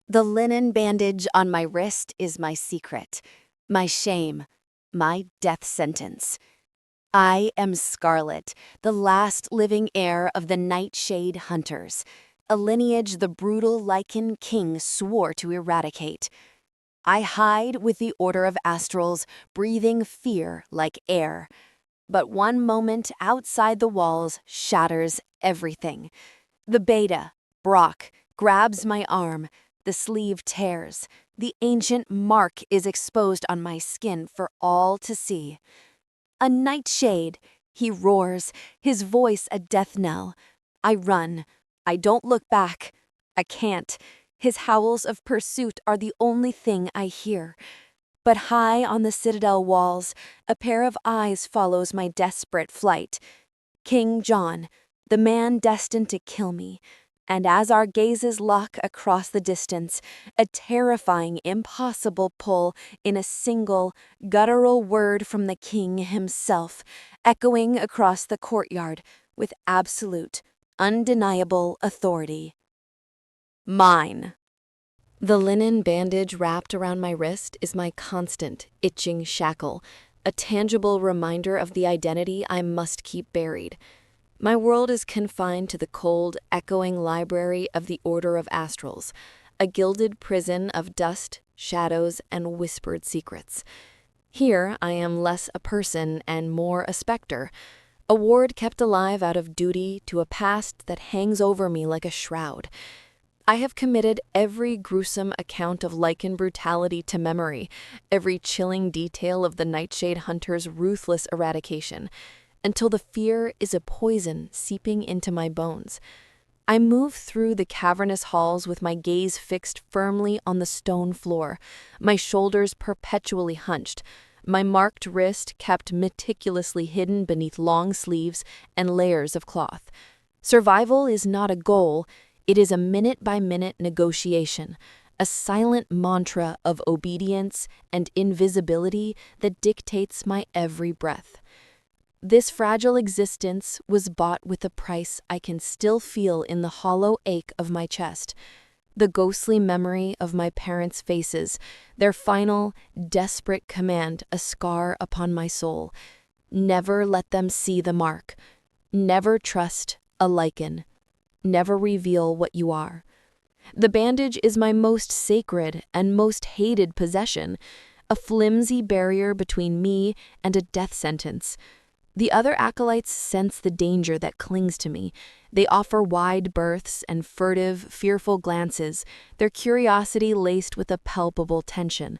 The linen bandage on my wrist is my secret, my shame, my death sentence. I am Scarlett, the last living heir of the Nightshade hunters, a lineage the brutal Lycan King swore to eradicate. I hide with the Order of Astrals, breathing fear like air. But one moment outside the walls shatters everything. The beta, Brock, grabs my arm. The sleeve tears. The ancient mark is exposed on my skin for all to see. A nightshade, he roars, his voice a death knell. I run. I don't look back. I can't. His howls of pursuit are the only thing I hear. But high on the citadel walls, a pair of eyes follows my desperate flight. King John, the man destined to kill me. And as our gazes lock across the distance, a terrifying, impossible pull in a single, guttural word from the king himself, echoing across the courtyard with absolute, undeniable authority. Mine. The linen bandage wrapped around my wrist is my constant, itching shackle, a tangible reminder of the identity I must keep buried. My world is confined to the cold, echoing library of the Order of Astrals, a gilded prison of dust, shadows, and whispered secrets. Here I am less a person and more a specter, a ward kept alive out of duty to a past that hangs over me like a shroud. I have committed every gruesome account of Lycan brutality to memory, every chilling detail of the Nightshade hunter's ruthless eradication, until the fear is a poison seeping into my bones. I move through the cavernous halls with my gaze fixed firmly on the stone floor, my shoulders perpetually hunched, my marked wrist kept meticulously hidden beneath long sleeves and layers of cloth. Survival is not a goal, it is a minute-by-minute negotiation, a silent mantra of obedience and invisibility that dictates my every breath. This fragile existence was bought with a price I can still feel in the hollow ache of my chest, the ghostly memory of my parents' faces, their final, desperate command a scar upon my soul. Never let them see the mark. Never trust a Lycan. Never reveal what you are. The bandage is my most sacred and most hated possession, a flimsy barrier between me and a death sentence. The other acolytes sense the danger that clings to me. They offer wide berths and furtive, fearful glances, their curiosity laced with a palpable tension.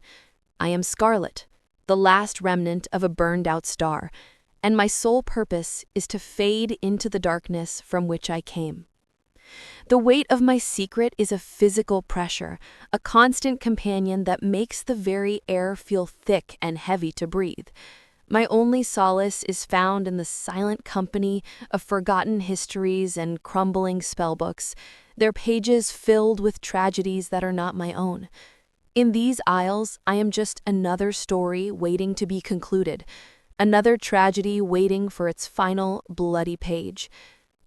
I am Scarlett, the last remnant of a burned-out star, and my sole purpose is to fade into the darkness from which I came. The weight of my secret is a physical pressure, a constant companion that makes the very air feel thick and heavy to breathe. My only solace is found in the silent company of forgotten histories and crumbling spellbooks, their pages filled with tragedies that are not my own. In these aisles, I am just another story waiting to be concluded, another tragedy waiting for its final, bloody page.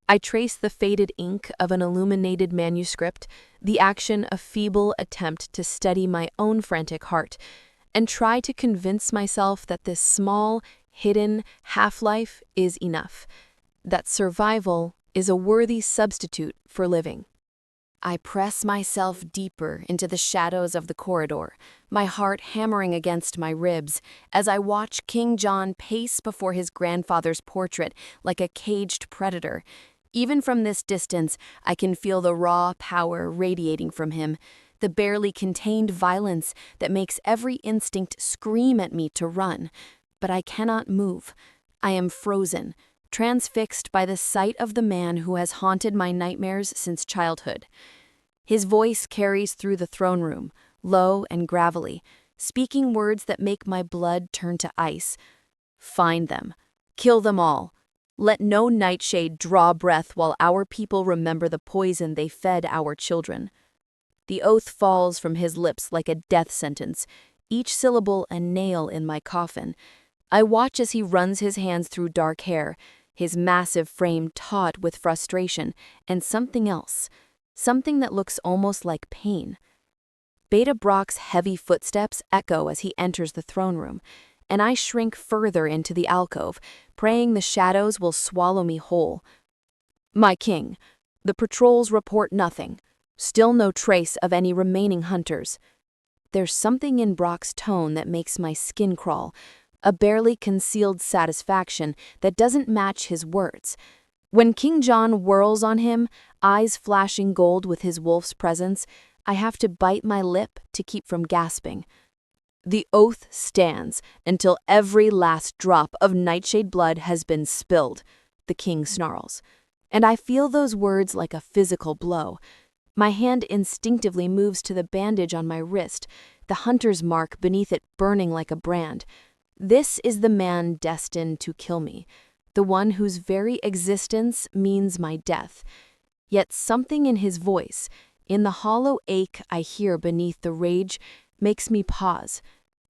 I trace the faded ink of an illuminated manuscript, the action a feeble attempt to steady my own frantic heart, and try to convince myself that this small, hidden half-life is enough, that survival is a worthy substitute for living. I press myself deeper into the shadows of the corridor, my heart hammering against my ribs, as I watch King John pace before his grandfather's portrait like a caged predator. Even from this distance, I can feel the raw power radiating from him, the barely contained violence that makes every instinct scream at me to run. But I cannot move. I am frozen, transfixed by the sight of the man who has haunted my nightmares since childhood. His voice carries through the throne room, low and gravelly, speaking words that make my blood turn to ice. Find them. Kill them all. Let no nightshade draw breath while our people remember the poison they fed our children. The oath falls from his lips like a death sentence, each syllable a nail in my coffin. I watch as he runs his hands through dark hair, his massive frame taut with frustration and something else, something that looks almost like pain. Beta Brock's heavy footsteps echo as he enters the throne room, and I shrink further into the alcove, praying the shadows will swallow me whole. My king, the patrols report nothing. Still no trace of any remaining hunters. There's something in Brock's tone that makes my skin crawl, a barely concealed satisfaction that doesn't match his words. When King John whirls on him, eyes flashing gold with his wolf's presence, I have to bite my lip to keep from gasping. The oath stands until every last drop of Nightshade blood has been spilled, the king snarls. And I feel those words like a physical blow. My hand instinctively moves to the bandage on my wrist, the hunter's mark beneath it burning like a brand. This is the man destined to kill me, the one whose very existence means my death. Yet something in his voice, in the hollow ache I hear beneath the rage, makes me pause.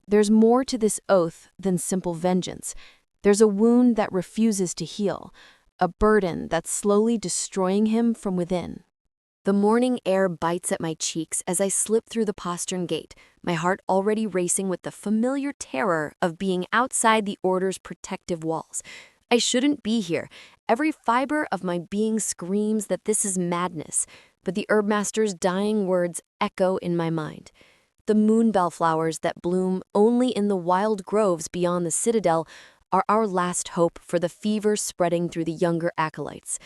There's more to this oath than simple vengeance. There's a wound that refuses to heal, a burden that's slowly destroying him from within. The morning air bites at my cheeks as I slip through the postern gate, my heart already racing with the familiar terror of being outside the Order's protective walls. I shouldn't be here. Every fiber of my being screams that this is madness, but the Herbmaster's dying words echo in my mind. The moonbell flowers that bloom only in the wild groves beyond the citadel are our last hope for the fever spreading through the younger acolytes.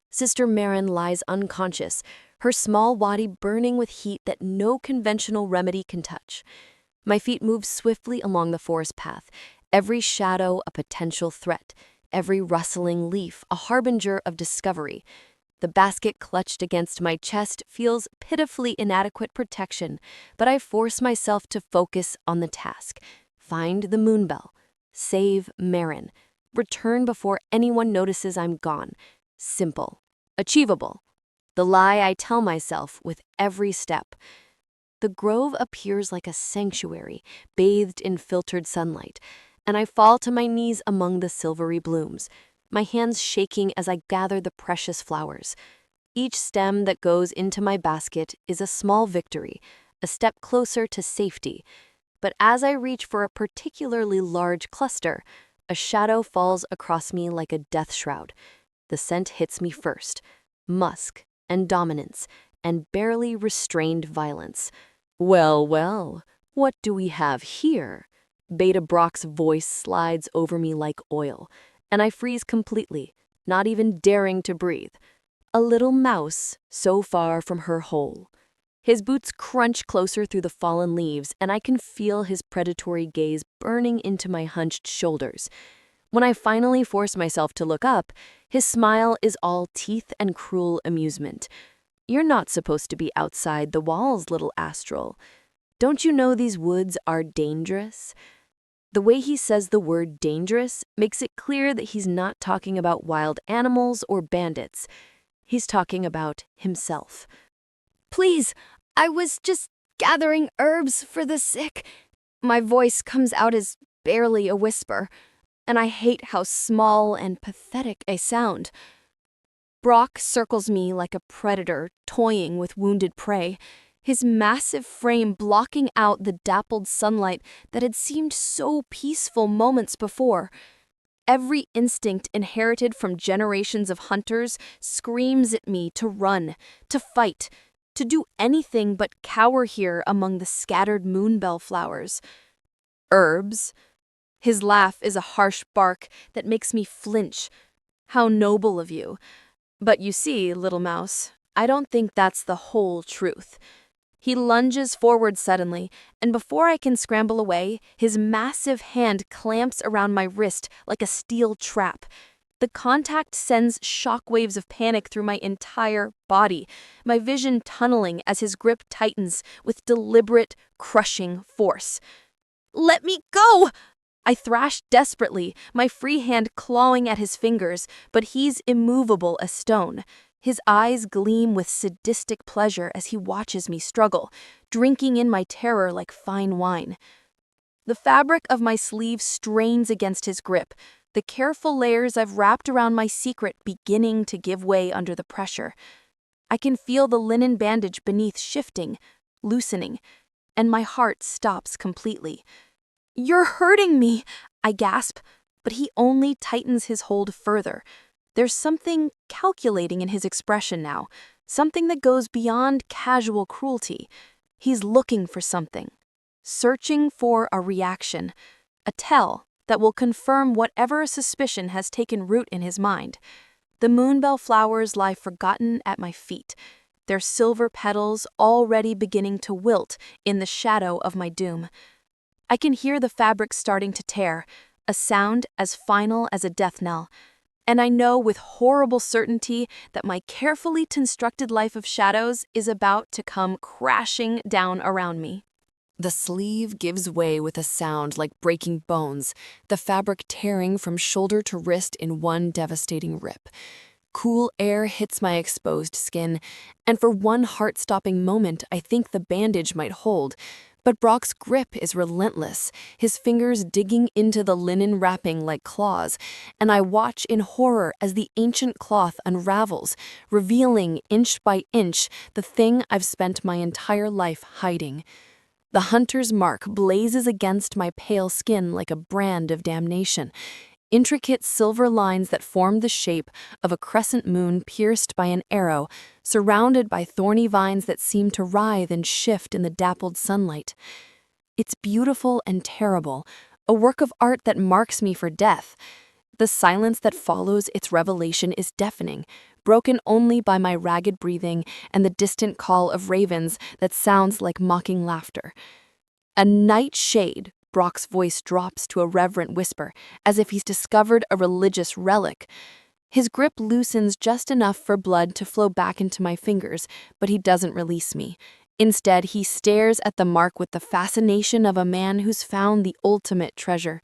Sister Marin lies unconscious, her small body burning with heat that no conventional remedy can touch. My feet move swiftly along the forest path, every shadow a potential threat, every rustling leaf a harbinger of discovery. The basket clutched against my chest feels pitifully inadequate protection, but I force myself to focus on the task. Find the moonbell. Save Marin. Return before anyone notices I'm gone. Simple. Achievable. The lie I tell myself with every step. The grove appears like a sanctuary, bathed in filtered sunlight, and I fall to my knees among the silvery blooms, my hands shaking as I gather the precious flowers. Each stem that goes into my basket is a small victory, a step closer to safety. But as I reach for a particularly large cluster, a shadow falls across me like a death shroud. The scent hits me first, musk and dominance and barely restrained violence. Well, well, what do we have here? Beta Brock's voice slides over me like oil, and I freeze completely, not even daring to breathe. A little mouse so far from her hole. His boots crunch closer through the fallen leaves, and I can feel his predatory gaze burning into my hunched shoulders. When I finally force myself to look up, his smile is all teeth and cruel amusement. You're not supposed to be outside the walls, little astral. Don't you know these woods are dangerous? The way he says the word dangerous makes it clear that he's not talking about wild animals or bandits. He's talking about himself. Please, I was just gathering herbs for the sick. My voice comes out as barely a whisper, and I hate how small and pathetic I sound. Brock circles me like a predator toying with wounded prey, his massive frame blocking out the dappled sunlight that had seemed so peaceful moments before. Every instinct inherited from generations of hunters screams at me to run, to fight, to do anything but cower here among the scattered moonbell flowers. Herbs? His laugh is a harsh bark that makes me flinch. How noble of you. But you see, little mouse, I don't think that's the whole truth. He lunges forward suddenly, and before I can scramble away, his massive hand clamps around my wrist like a steel trap. The contact sends shockwaves of panic through my entire body, my vision tunneling as his grip tightens with deliberate, crushing force. Let me go! I thrash desperately, my free hand clawing at his fingers, but he's immovable as stone. His eyes gleam with sadistic pleasure as he watches me struggle, drinking in my terror like fine wine. The fabric of my sleeve strains against his grip, the careful layers I've wrapped around my secret beginning to give way under the pressure. I can feel the linen bandage beneath shifting, loosening, and my heart stops completely. "You're hurting me," I gasp, but he only tightens his hold further. There's something calculating in his expression now, something that goes beyond casual cruelty. He's looking for something, searching for a reaction, a tell that will confirm whatever suspicion has taken root in his mind. The moonbell flowers lie forgotten at my feet, their silver petals already beginning to wilt in the shadow of my doom. I can hear the fabric starting to tear, a sound as final as a death knell, and I know with horrible certainty that my carefully constructed life of shadows is about to come crashing down around me. The sleeve gives way with a sound like breaking bones, the fabric tearing from shoulder to wrist in one devastating rip. Cool air hits my exposed skin, and for one heart-stopping moment I think the bandage might hold. But Brock's grip is relentless, his fingers digging into the linen wrapping like claws, and I watch in horror as the ancient cloth unravels, revealing inch by inch the thing I've spent my entire life hiding. The hunter's mark blazes against my pale skin like a brand of damnation. Intricate silver lines that form the shape of a crescent moon pierced by an arrow, surrounded by thorny vines that seem to writhe and shift in the dappled sunlight. It's beautiful and terrible, a work of art that marks me for death. The silence that follows its revelation is deafening, broken only by my ragged breathing and the distant call of ravens that sounds like mocking laughter. A nightshade. Brock's voice drops to a reverent whisper, as if he's discovered a religious relic. His grip loosens just enough for blood to flow back into my fingers, but he doesn't release me. Instead, he stares at the mark with the fascination of a man who's found the ultimate treasure.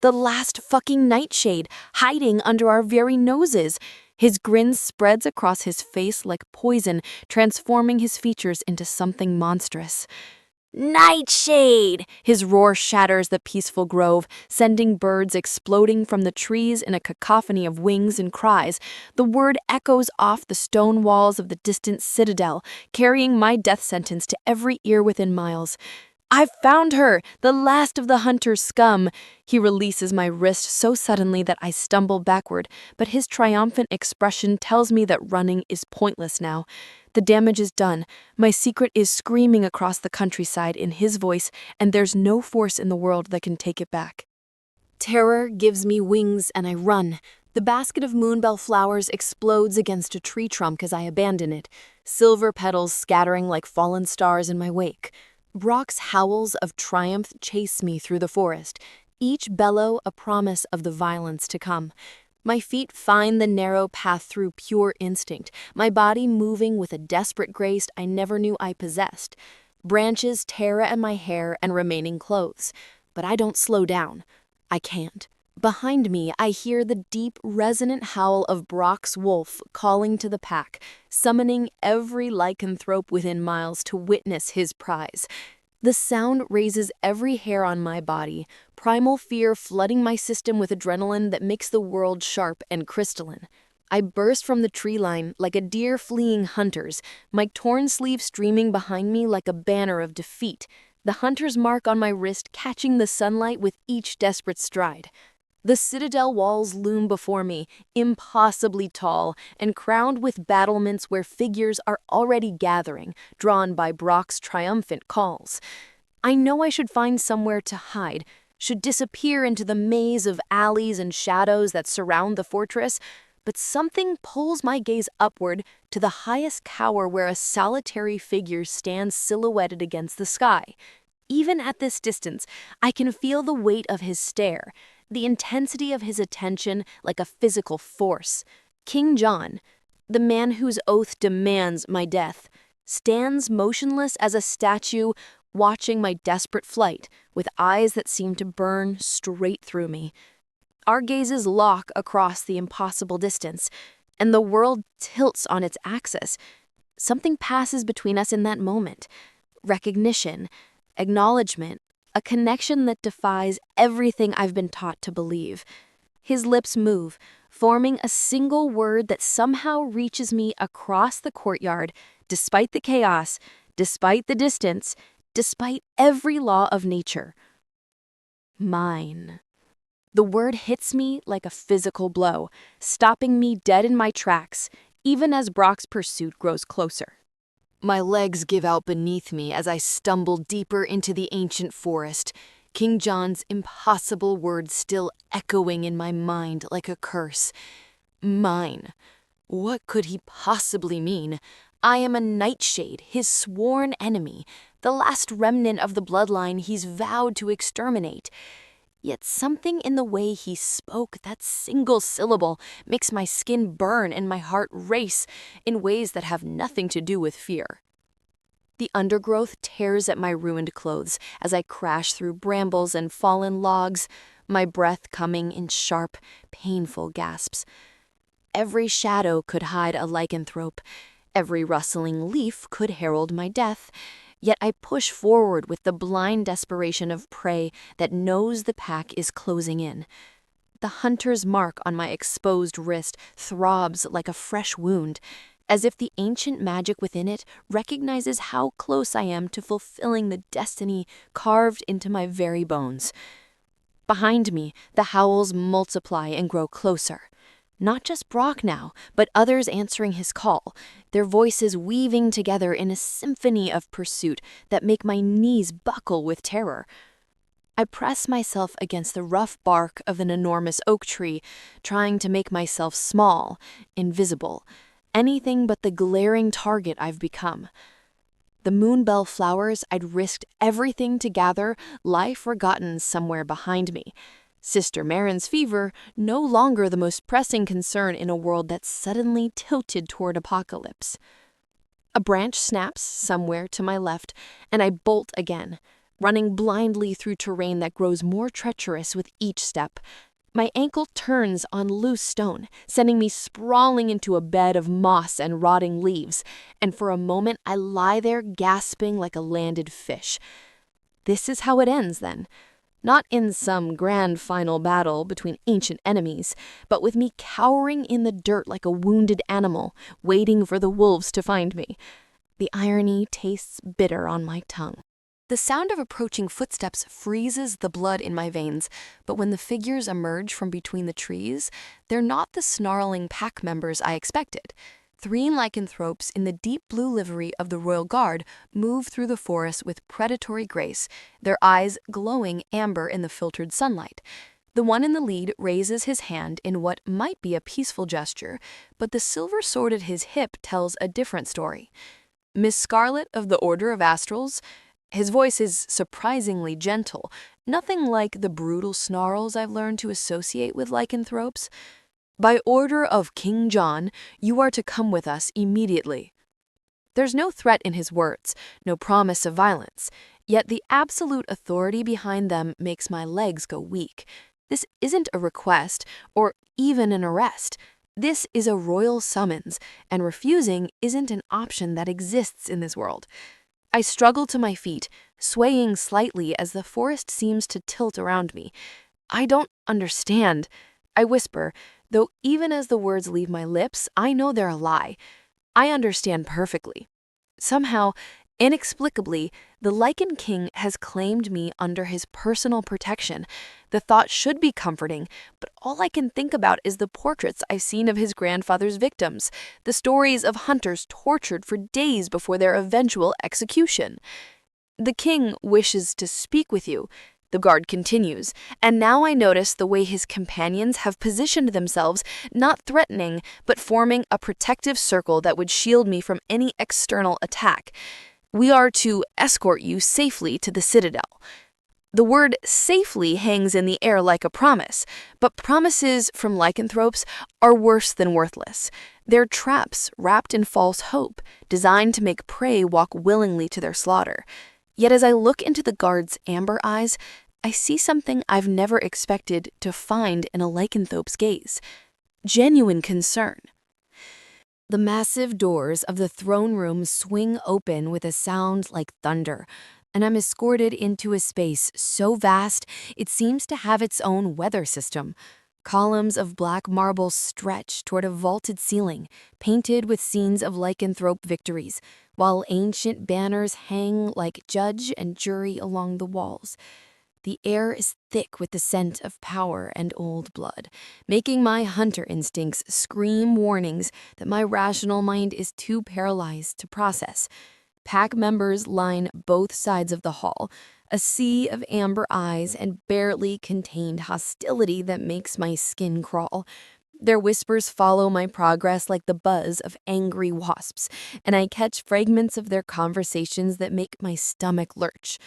The last fucking nightshade, hiding under our very noses. His grin spreads across his face like poison, transforming his features into something monstrous. "Nightshade!" His roar shatters the peaceful grove, sending birds exploding from the trees in a cacophony of wings and cries. The word echoes off the stone walls of the distant citadel, carrying my death sentence to every ear within miles. "I've found her, the last of the hunter's scum." He releases my wrist so suddenly that I stumble backward, but his triumphant expression tells me that running is pointless now. The damage is done. My secret is screaming across the countryside in his voice, and there's no force in the world that can take it back. Terror gives me wings and I run. The basket of moonbell flowers explodes against a tree trunk as I abandon it, silver petals scattering like fallen stars in my wake. Brock's howls of triumph chase me through the forest, each bellow a promise of the violence to come. My feet find the narrow path through pure instinct, my body moving with a desperate grace I never knew I possessed. Branches tear at my hair and remaining clothes, but I don't slow down. I can't. Behind me, I hear the deep, resonant howl of Brock's wolf calling to the pack, summoning every lycanthrope within miles to witness his prize. The sound raises every hair on my body, primal fear flooding my system with adrenaline that makes the world sharp and crystalline. I burst from the tree line like a deer fleeing hunters, my torn sleeve streaming behind me like a banner of defeat, the hunter's mark on my wrist catching the sunlight with each desperate stride. The citadel walls loom before me, impossibly tall, and crowned with battlements where figures are already gathering, drawn by Brock's triumphant calls. I know I should find somewhere to hide, should disappear into the maze of alleys and shadows that surround the fortress, but something pulls my gaze upward to the highest tower where a solitary figure stands silhouetted against the sky. Even at this distance, I can feel the weight of his stare, the intensity of his attention like a physical force. King John, the man whose oath demands my death, stands motionless as a statue, watching my desperate flight with eyes that seem to burn straight through me. Our gazes lock across the impossible distance, and the world tilts on its axis. Something passes between us in that moment. Recognition, acknowledgement, a connection that defies everything I've been taught to believe. His lips move, forming a single word that somehow reaches me across the courtyard, despite the chaos, despite the distance, despite every law of nature. Mine. The word hits me like a physical blow, stopping me dead in my tracks, even as Brock's pursuit grows closer. My legs give out beneath me as I stumble deeper into the ancient forest, King John's impossible words still echoing in my mind like a curse. Mine. What could he possibly mean? I am a Nightshade, his sworn enemy, the last remnant of the bloodline he's vowed to exterminate. Yet something in the way he spoke that single syllable makes my skin burn and my heart race in ways that have nothing to do with fear. The undergrowth tears at my ruined clothes as I crash through brambles and fallen logs, my breath coming in sharp, painful gasps. Every shadow could hide a lycanthrope. Every rustling leaf could herald my death. Yet I push forward with the blind desperation of prey that knows the pack is closing in. The hunter's mark on my exposed wrist throbs like a fresh wound, as if the ancient magic within it recognizes how close I am to fulfilling the destiny carved into my very bones. Behind me, the howls multiply and grow closer. Not just Brock now, but others answering his call, their voices weaving together in a symphony of pursuit that make my knees buckle with terror. I press myself against the rough bark of an enormous oak tree, trying to make myself small, invisible, anything but the glaring target I've become. The moonbell flowers I'd risked everything to gather lie forgotten somewhere behind me. Sister Marin's fever, no longer the most pressing concern in a world that's suddenly tilted toward apocalypse. A branch snaps somewhere to my left, and I bolt again, running blindly through terrain that grows more treacherous with each step. My ankle turns on loose stone, sending me sprawling into a bed of moss and rotting leaves, and for a moment I lie there gasping like a landed fish. This is how it ends, then. Not in some grand final battle between ancient enemies, but with me cowering in the dirt like a wounded animal, waiting for the wolves to find me. The irony tastes bitter on my tongue. The sound of approaching footsteps freezes the blood in my veins, but when the figures emerge from between the trees, they're not the snarling pack members I expected. 3 lycanthropes in the deep blue livery of the Royal Guard move through the forest with predatory grace, their eyes glowing amber in the filtered sunlight. The one in the lead raises his hand in what might be a peaceful gesture, but the silver sword at his hip tells a different story. Miss Scarlett of the Order of Astrals? His voice is surprisingly gentle, nothing like the brutal snarls I've learned to associate with lycanthropes. By order of King John, you are to come with us immediately. There's no threat in his words, no promise of violence, yet the absolute authority behind them makes my legs go weak. This isn't a request, or even an arrest. This is a royal summons, and refusing isn't an option that exists in this world. I struggle to my feet, swaying slightly as the forest seems to tilt around me. I don't understand, I whisper, though even as the words leave my lips, I know they're a lie. I understand perfectly. Somehow, inexplicably, the Lycan King has claimed me under his personal protection. The thought should be comforting, but all I can think about is the portraits I've seen of his grandfather's victims, the stories of hunters tortured for days before their eventual execution. The king wishes to speak with you, the guard continues, and now I notice the way his companions have positioned themselves, not threatening, but forming a protective circle that would shield me from any external attack. We are to escort you safely to the citadel. The word safely hangs in the air like a promise, but promises from lycanthropes are worse than worthless. They're traps wrapped in false hope, designed to make prey walk willingly to their slaughter. Yet as I look into the guard's amber eyes, I see something I've never expected to find in a lycanthrope's gaze. Genuine concern. The massive doors of the throne room swing open with a sound like thunder, and I'm escorted into a space so vast it seems to have its own weather system. Columns of black marble stretch toward a vaulted ceiling, painted with scenes of lycanthrope victories, while ancient banners hang like judge and jury along the walls. The air is thick with the scent of power and old blood, making my hunter instincts scream warnings that my rational mind is too paralyzed to process. Pack members line both sides of the hall, a sea of amber eyes and barely contained hostility that makes my skin crawl. Their whispers follow my progress like the buzz of angry wasps, and I catch fragments of their conversations that make my stomach lurch.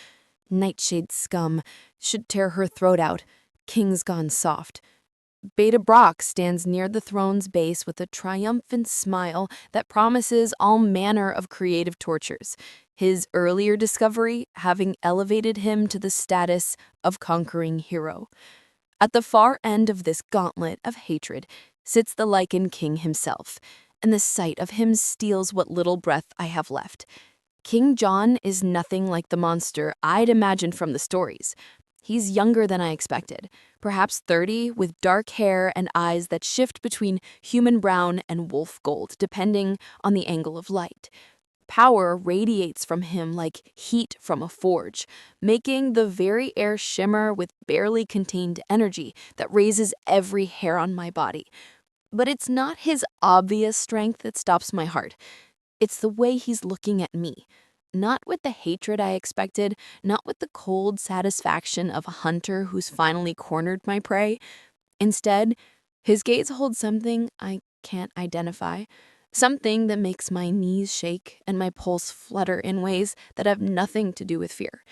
Nightshade scum should tear her throat out. King's gone soft. Beta Brock stands near the throne's base with a triumphant smile that promises all manner of creative tortures, his earlier discovery having elevated him to the status of conquering hero. At the far end of this gauntlet of hatred sits the Lycan King himself, and the sight of him steals what little breath I have left. King John is nothing like the monster I'd imagined from the stories. He's younger than I expected, perhaps 30, with dark hair and eyes that shift between human brown and wolf gold, depending on the angle of light. Power radiates from him like heat from a forge, making the very air shimmer with barely contained energy that raises every hair on my body. But it's not his obvious strength that stops my heart. It's the way he's looking at me. Not with the hatred I expected, not with the cold satisfaction of a hunter who's finally cornered my prey. Instead, his gaze holds something I can't identify, something that makes my knees shake and my pulse flutter in ways that have nothing to do with fear.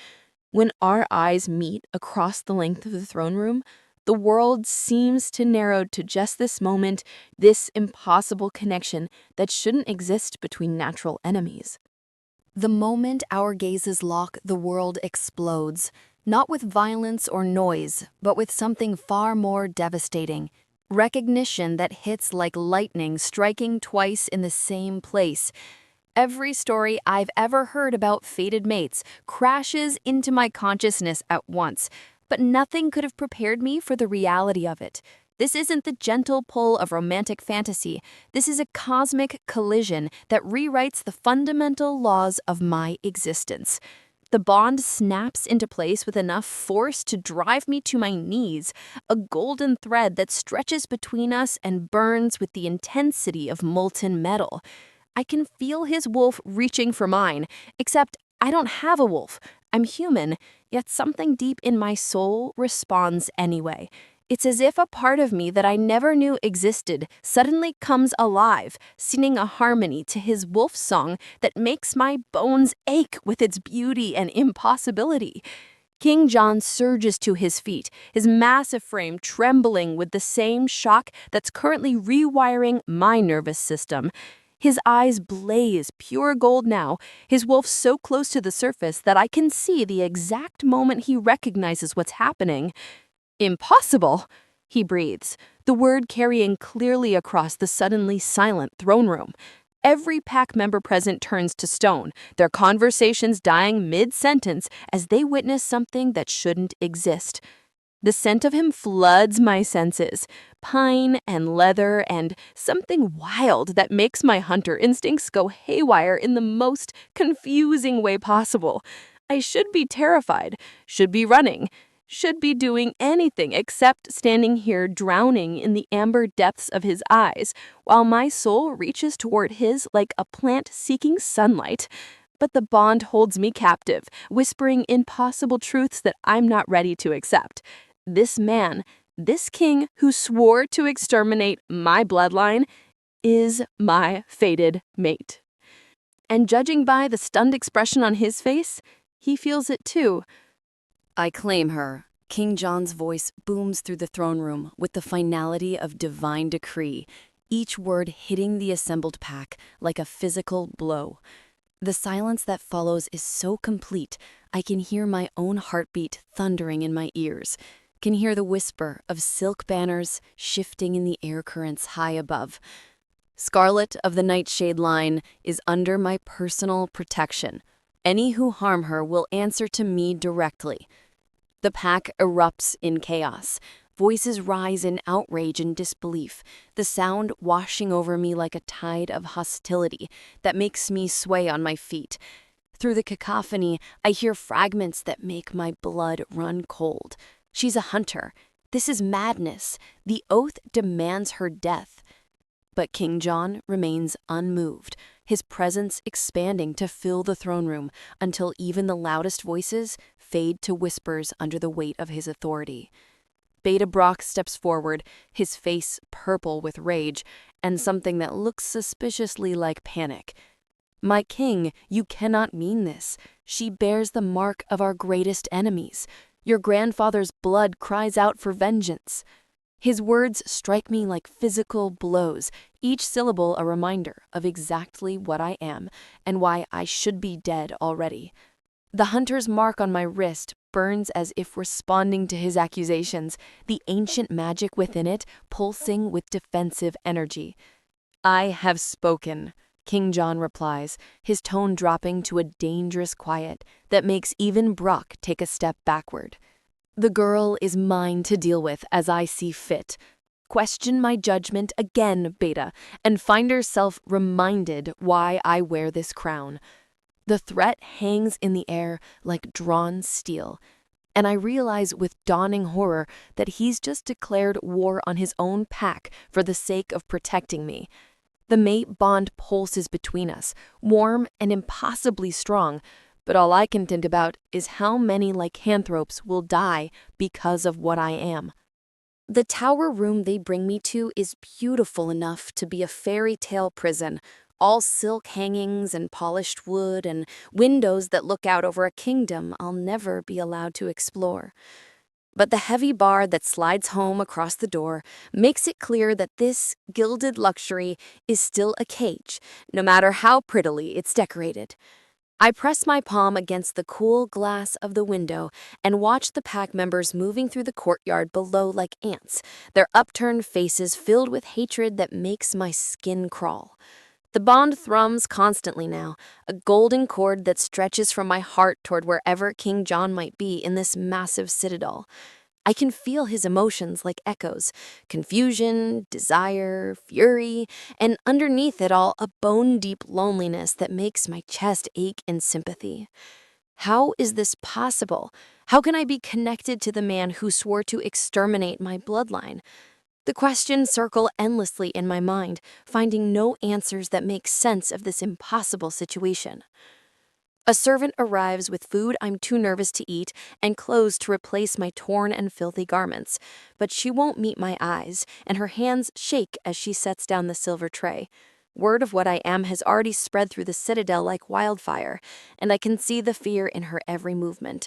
When our eyes meet across the length of the throne room, the world seems to narrow to just this moment, this impossible connection that shouldn't exist between natural enemies. The moment our gazes lock, the world explodes, not with violence or noise, but with something far more devastating. Recognition that hits like lightning striking twice in the same place. Every story I've ever heard about fated mates crashes into my consciousness at once, but nothing could have prepared me for the reality of it. This isn't the gentle pull of romantic fantasy. This is a cosmic collision that rewrites the fundamental laws of my existence. The bond snaps into place with enough force to drive me to my knees, a golden thread that stretches between us and burns with the intensity of molten metal. I can feel his wolf reaching for mine, except I don't have a wolf. I'm human, yet something deep in my soul responds anyway. It's as if a part of me that I never knew existed suddenly comes alive, singing a harmony to his wolf song that makes my bones ache with its beauty and impossibility. King John surges to his feet, his massive frame trembling with the same shock that's currently rewiring my nervous system. His eyes blaze pure gold now, his wolf so close to the surface that I can see the exact moment he recognizes what's happening. "Impossible," he breathes, the word carrying clearly across the suddenly silent throne room. Every pack member present turns to stone, their conversations dying mid-sentence as they witness something that shouldn't exist. The scent of him floods my senses, pine and leather and something wild that makes my hunter instincts go haywire in the most confusing way possible. I should be terrified, should be running, should be doing anything except standing here drowning in the amber depths of his eyes, while my soul reaches toward his like a plant seeking sunlight. But the bond holds me captive, whispering impossible truths that I'm not ready to accept. This man, this king who swore to exterminate my bloodline, is my fated mate. And judging by the stunned expression on his face, he feels it too. "I claim her." King John's voice booms through the throne room with the finality of divine decree, each word hitting the assembled pack like a physical blow. The silence that follows is so complete, I can hear my own heartbeat thundering in my ears, can hear the whisper of silk banners shifting in the air currents high above. Scarlett of the Nightshade line is under my personal protection. Any who harm her will answer to me directly. The pack erupts in chaos. Voices rise in outrage and disbelief, the sound washing over me like a tide of hostility that makes me sway on my feet. Through the cacophony, I hear fragments that make my blood run cold. She's a hunter. This is madness. The oath demands her death. But King John remains unmoved, his presence expanding to fill the throne room until even the loudest voices fade to whispers under the weight of his authority. Beta Brock steps forward, his face purple with rage and something that looks suspiciously like panic. "My king, you cannot mean this. She bears the mark of our greatest enemies. Your grandfather's blood cries out for vengeance." His words strike me like physical blows, each syllable a reminder of exactly what I am and why I should be dead already. The hunter's mark on my wrist burns as if responding to his accusations, the ancient magic within it pulsing with defensive energy. "I have spoken," King John replies, his tone dropping to a dangerous quiet that makes even Brock take a step backward. "The girl is mine to deal with as I see fit. Question my judgment again, Beta, and find yourself reminded why I wear this crown." The threat hangs in the air like drawn steel, and I realize with dawning horror that he's just declared war on his own pack for the sake of protecting me. The mate bond pulses between us, warm and impossibly strong, but all I can think about is how many lycanthropes will die because of what I am. The tower room they bring me to is beautiful enough to be a fairy tale prison, all silk hangings and polished wood and windows that look out over a kingdom I'll never be allowed to explore. But the heavy bar that slides home across the door makes it clear that this gilded luxury is still a cage, no matter how prettily it's decorated. I press my palm against the cool glass of the window and watch the pack members moving through the courtyard below like ants, their upturned faces filled with hatred that makes my skin crawl. The bond thrums constantly now, a golden cord that stretches from my heart toward wherever King John might be in this massive citadel. I can feel his emotions like echoes, confusion, desire, fury, and underneath it all, a bone-deep loneliness that makes my chest ache in sympathy. How is this possible? How can I be connected to the man who swore to exterminate my bloodline? The questions circle endlessly in my mind, finding no answers that make sense of this impossible situation. A servant arrives with food I'm too nervous to eat and clothes to replace my torn and filthy garments, but she won't meet my eyes, and her hands shake as she sets down the silver tray. Word of what I am has already spread through the citadel like wildfire, and I can see the fear in her every movement.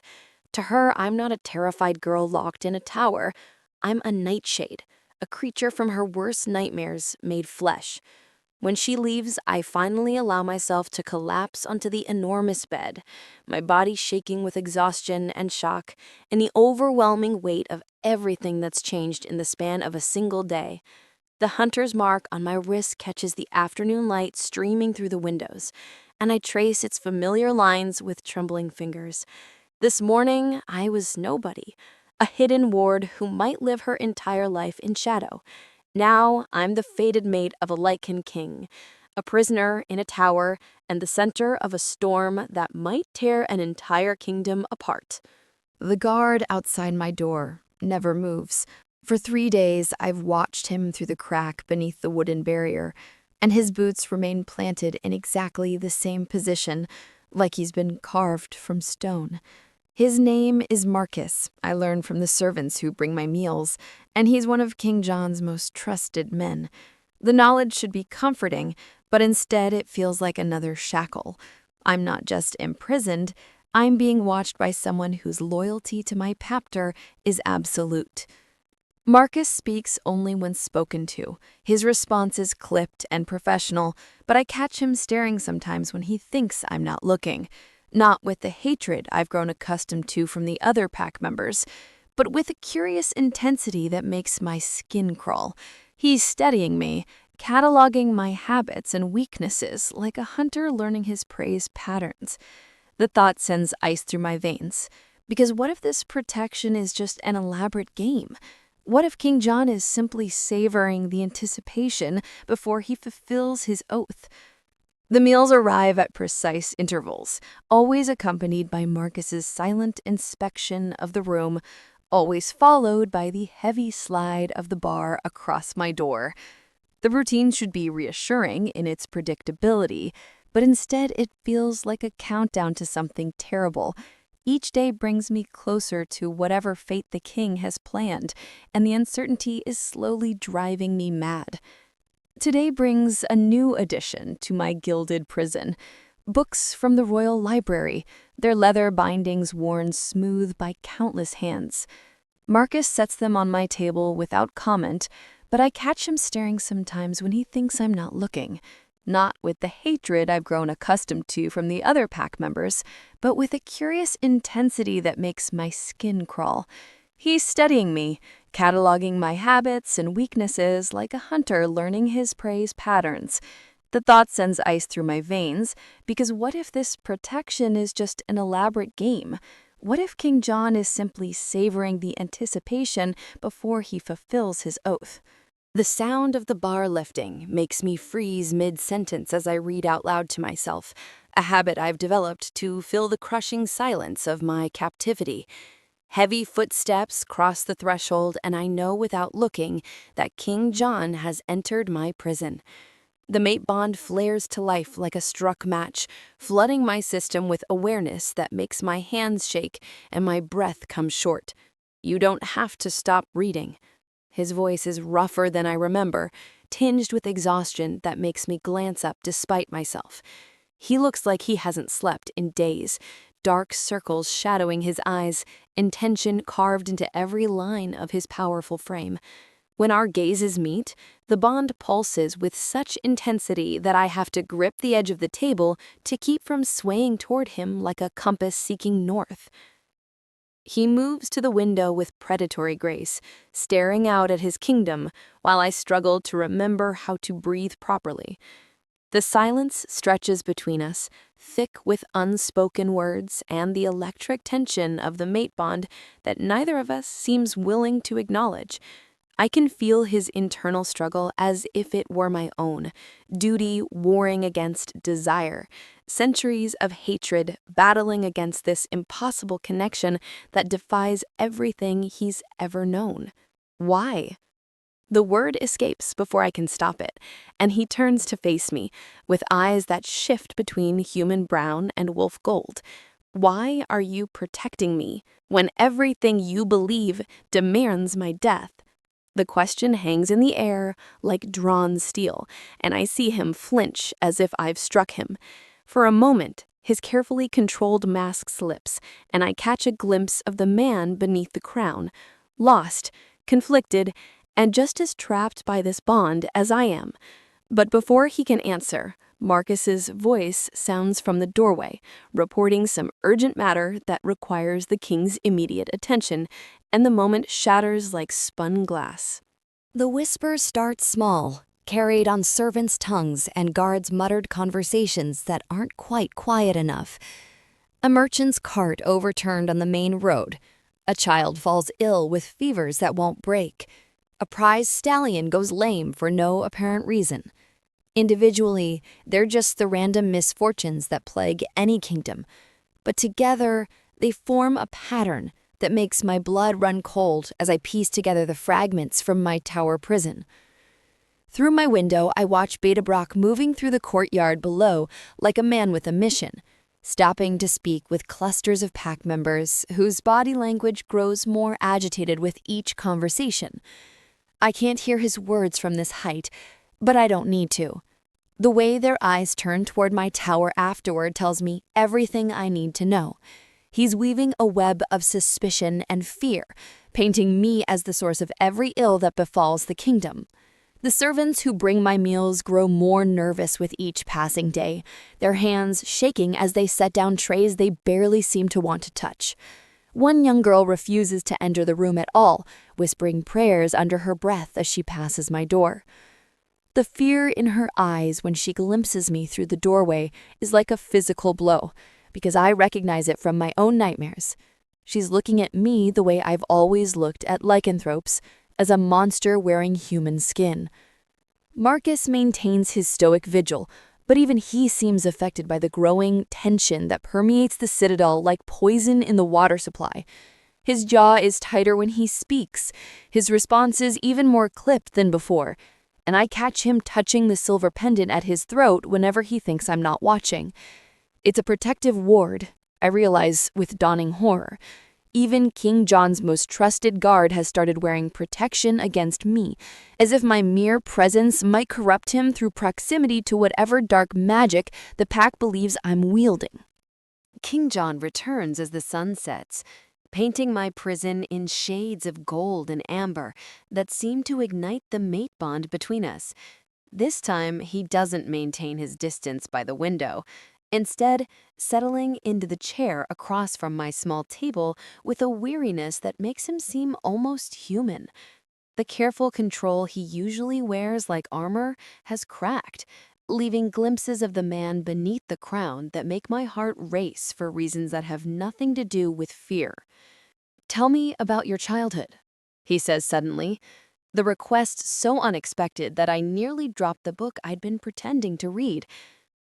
To her, I'm not a terrified girl locked in a tower. I'm a nightshade, a creature from her worst nightmares made flesh. When she leaves, I finally allow myself to collapse onto the enormous bed, my body shaking with exhaustion and shock, and the overwhelming weight of everything that's changed in the span of a single day. The hunter's mark on my wrist catches the afternoon light streaming through the windows, and I trace its familiar lines with trembling fingers. This morning, I was nobody, a hidden ward who might live her entire life in shadow. Now I'm the fated mate of a Lycan King, a prisoner in a tower and the center of a storm that might tear an entire kingdom apart. The guard outside my door never moves. For 3 days, I've watched him through the crack beneath the wooden barrier, and his boots remain planted in exactly the same position, like he's been carved from stone. His name is Marcus, I learn from the servants who bring my meals, and he's one of King John's most trusted men. The knowledge should be comforting, but instead it feels like another shackle. I'm not just imprisoned, I'm being watched by someone whose loyalty to my captor is absolute. Marcus speaks only when spoken to. His response is clipped and professional, but I catch him staring sometimes when he thinks I'm not looking. Not with the hatred I've grown accustomed to from the other pack members, but with a curious intensity that makes my skin crawl. He's studying me, cataloging my habits and weaknesses like a hunter learning his prey's patterns. The thought sends ice through my veins, because what if this protection is just an elaborate game? What if King John is simply savoring the anticipation before he fulfills his oath? The meals arrive at precise intervals, always accompanied by Marcus's silent inspection of the room, always followed by the heavy slide of the bar across my door. The routine should be reassuring in its predictability, but instead it feels like a countdown to something terrible. Each day brings me closer to whatever fate the king has planned, and the uncertainty is slowly driving me mad. Today brings a new addition to my gilded prison. Books from the royal library, their leather bindings worn smooth by countless hands. Marcus sets them on my table without comment, but I catch him staring sometimes when he thinks I'm not looking. Not with the hatred I've grown accustomed to from the other pack members, but with a curious intensity that makes my skin crawl. He's studying me, cataloging my habits and weaknesses like a hunter learning his prey's patterns. The thought sends ice through my veins, because what if this protection is just an elaborate game? What if King John is simply savoring the anticipation before he fulfills his oath? The sound of the bar lifting makes me freeze mid-sentence as I read out loud to myself, a habit I've developed to fill the crushing silence of my captivity. Heavy footsteps cross the threshold, and I know without looking that King John has entered my prison. The mate bond flares to life like a struck match, flooding my system with awareness that makes my hands shake and my breath come short. You don't have to stop reading. His voice is rougher than I remember, tinged with exhaustion that makes me glance up despite myself. He looks like he hasn't slept in days, dark circles shadowing his eyes, intention carved into every line of his powerful frame. When our gazes meet, the bond pulses with such intensity that I have to grip the edge of the table to keep from swaying toward him like a compass seeking north. He moves to the window with predatory grace, staring out at his kingdom while I struggle to remember how to breathe properly. The silence stretches between us, thick with unspoken words and the electric tension of the mate bond that neither of us seems willing to acknowledge. I can feel his internal struggle as if it were my own, duty warring against desire, centuries of hatred battling against this impossible connection that defies everything he's ever known. Why? The word escapes before I can stop it, and he turns to face me, with eyes that shift between human brown and wolf gold. Why are you protecting me when everything you believe demands my death? The question hangs in the air like drawn steel, and I see him flinch as if I've struck him. For a moment, his carefully controlled mask slips, and I catch a glimpse of the man beneath the crown, lost, conflicted, and just as trapped by this bond as I am. But before he can answer, Marcus's voice sounds from the doorway, reporting some urgent matter that requires the king's immediate attention, and the moment shatters like spun glass. The whisper starts small, carried on servants' tongues and guards' muttered conversations that aren't quite quiet enough. A merchant's cart overturned on the main road. A child falls ill with fevers that won't break. A prize stallion goes lame for no apparent reason. Individually, they're just the random misfortunes that plague any kingdom. But together, they form a pattern that makes my blood run cold as I piece together the fragments from my tower prison. Through my window, I watch Beta Brock moving through the courtyard below like a man with a mission, stopping to speak with clusters of pack members whose body language grows more agitated with each conversation. I can't hear his words from this height, but I don't need to. The way their eyes turn toward my tower afterward tells me everything I need to know. He's weaving a web of suspicion and fear, painting me as the source of every ill that befalls the kingdom. The servants who bring my meals grow more nervous with each passing day, their hands shaking as they set down trays they barely seem to want to touch. One young girl refuses to enter the room at all, whispering prayers under her breath as she passes my door. The fear in her eyes when she glimpses me through the doorway is like a physical blow, because I recognize it from my own nightmares. She's looking at me the way I've always looked at lycanthropes, as a monster wearing human skin. Marcus maintains his stoic vigil, but even he seems affected by the growing tension that permeates the citadel like poison in the water supply. His jaw is tighter when he speaks, his responses even more clipped than before, and I catch him touching the silver pendant at his throat whenever he thinks I'm not watching. It's a protective ward, I realize with dawning horror. Even King John's most trusted guard has started wearing protection against me, as if my mere presence might corrupt him through proximity to whatever dark magic the pack believes I'm wielding. King John returns as the sun sets, painting my prison in shades of gold and amber that seem to ignite the mate bond between us. This time, he doesn't maintain his distance by the window, instead settling into the chair across from my small table with a weariness that makes him seem almost human. The careful control he usually wears like armor has cracked, leaving glimpses of the man beneath the crown that make my heart race for reasons that have nothing to do with fear. "Tell me about your childhood," he says suddenly, the request so unexpected that I nearly dropped the book I'd been pretending to read.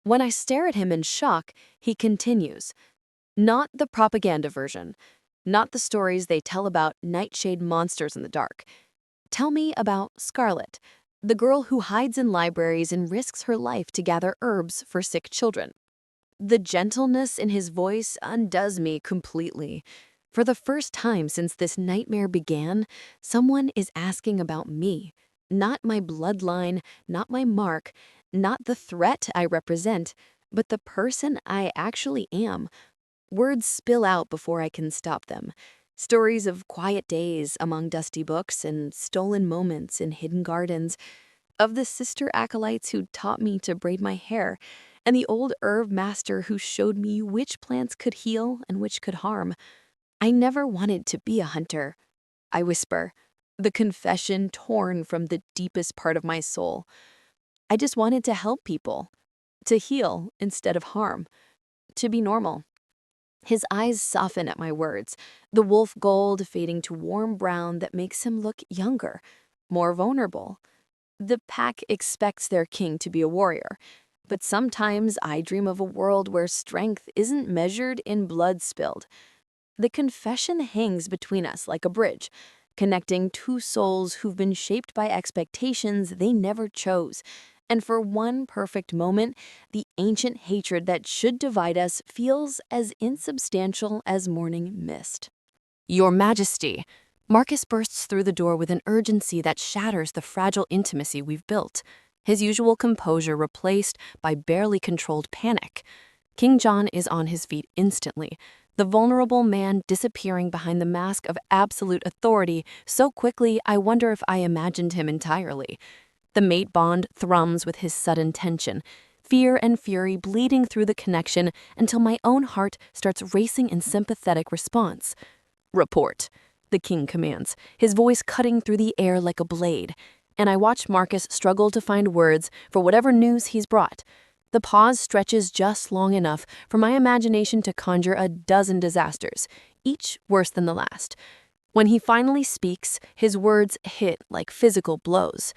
When I stare at him in shock, he continues, "Not the propaganda version, not the stories they tell about Nightshade monsters in the dark. Tell me about Scarlett, the girl who hides in libraries and risks her life to gather herbs for sick children." The gentleness in his voice undoes me completely. For the first time since this nightmare began, someone is asking about me, not my bloodline, not my mark, not the threat I represent, but the person I actually am. Words spill out before I can stop them. Stories of quiet days among dusty books and stolen moments in hidden gardens, of the sister acolytes who taught me to braid my hair, and the old herb master who showed me which plants could heal and which could harm. "I never wanted to be a hunter," I whisper, the confession torn from the deepest part of my soul. I just wanted to help people, to heal instead of harm, to be normal. His eyes soften at my words, the wolf gold fading to warm brown that makes him look younger, more vulnerable. The pack expects their king to be a warrior, but sometimes I dream of a world where strength isn't measured in blood spilled. The confession hangs between us like a bridge, connecting two souls who've been shaped by expectations they never chose. And for one perfect moment, the ancient hatred that should divide us feels as insubstantial as morning mist. "Your Majesty," Marcus bursts through the door with an urgency that shatters the fragile intimacy we've built, his usual composure replaced by barely controlled panic. King John is on his feet instantly, the vulnerable man disappearing behind the mask of absolute authority so quickly I wonder if I imagined him entirely. The mate bond thrums with his sudden tension, fear and fury bleeding through the connection until my own heart starts racing in sympathetic response. "Report," the king commands, his voice cutting through the air like a blade, and I watch Marcus struggle to find words for whatever news he's brought. The pause stretches just long enough for my imagination to conjure a dozen disasters, each worse than the last. When he finally speaks, his words hit like physical blows.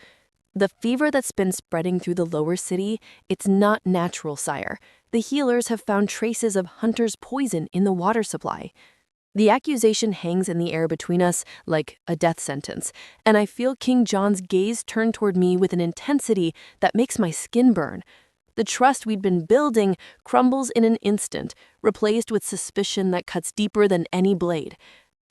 "The fever that's been spreading through the lower city, it's not natural, sire. The healers have found traces of hunter's poison in the water supply." The accusation hangs in the air between us like a death sentence, and I feel King John's gaze turn toward me with an intensity that makes my skin burn. The trust we'd been building crumbles in an instant, replaced with suspicion that cuts deeper than any blade.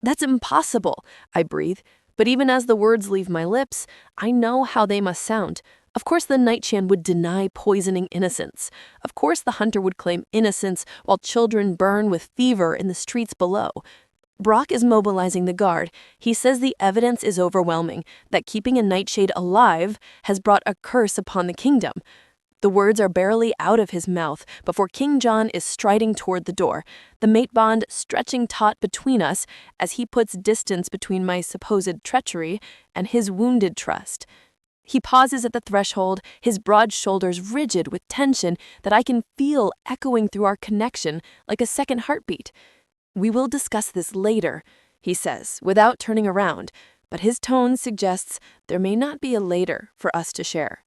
"That's impossible," I breathe, but even as the words leave my lips, I know how they must sound. Of course the Nightshade would deny poisoning innocents. Of course the hunter would claim innocence while children burn with fever in the streets below. Brock is mobilizing the guard. He says the evidence is overwhelming, that keeping a Nightshade alive has brought a curse upon the kingdom. The words are barely out of his mouth before King John is striding toward the door, the mate bond stretching taut between us as he puts distance between my supposed treachery and his wounded trust. He pauses at the threshold, his broad shoulders rigid with tension that I can feel echoing through our connection like a second heartbeat. "We will discuss this later," he says, without turning around, but his tone suggests there may not be a later for us to share.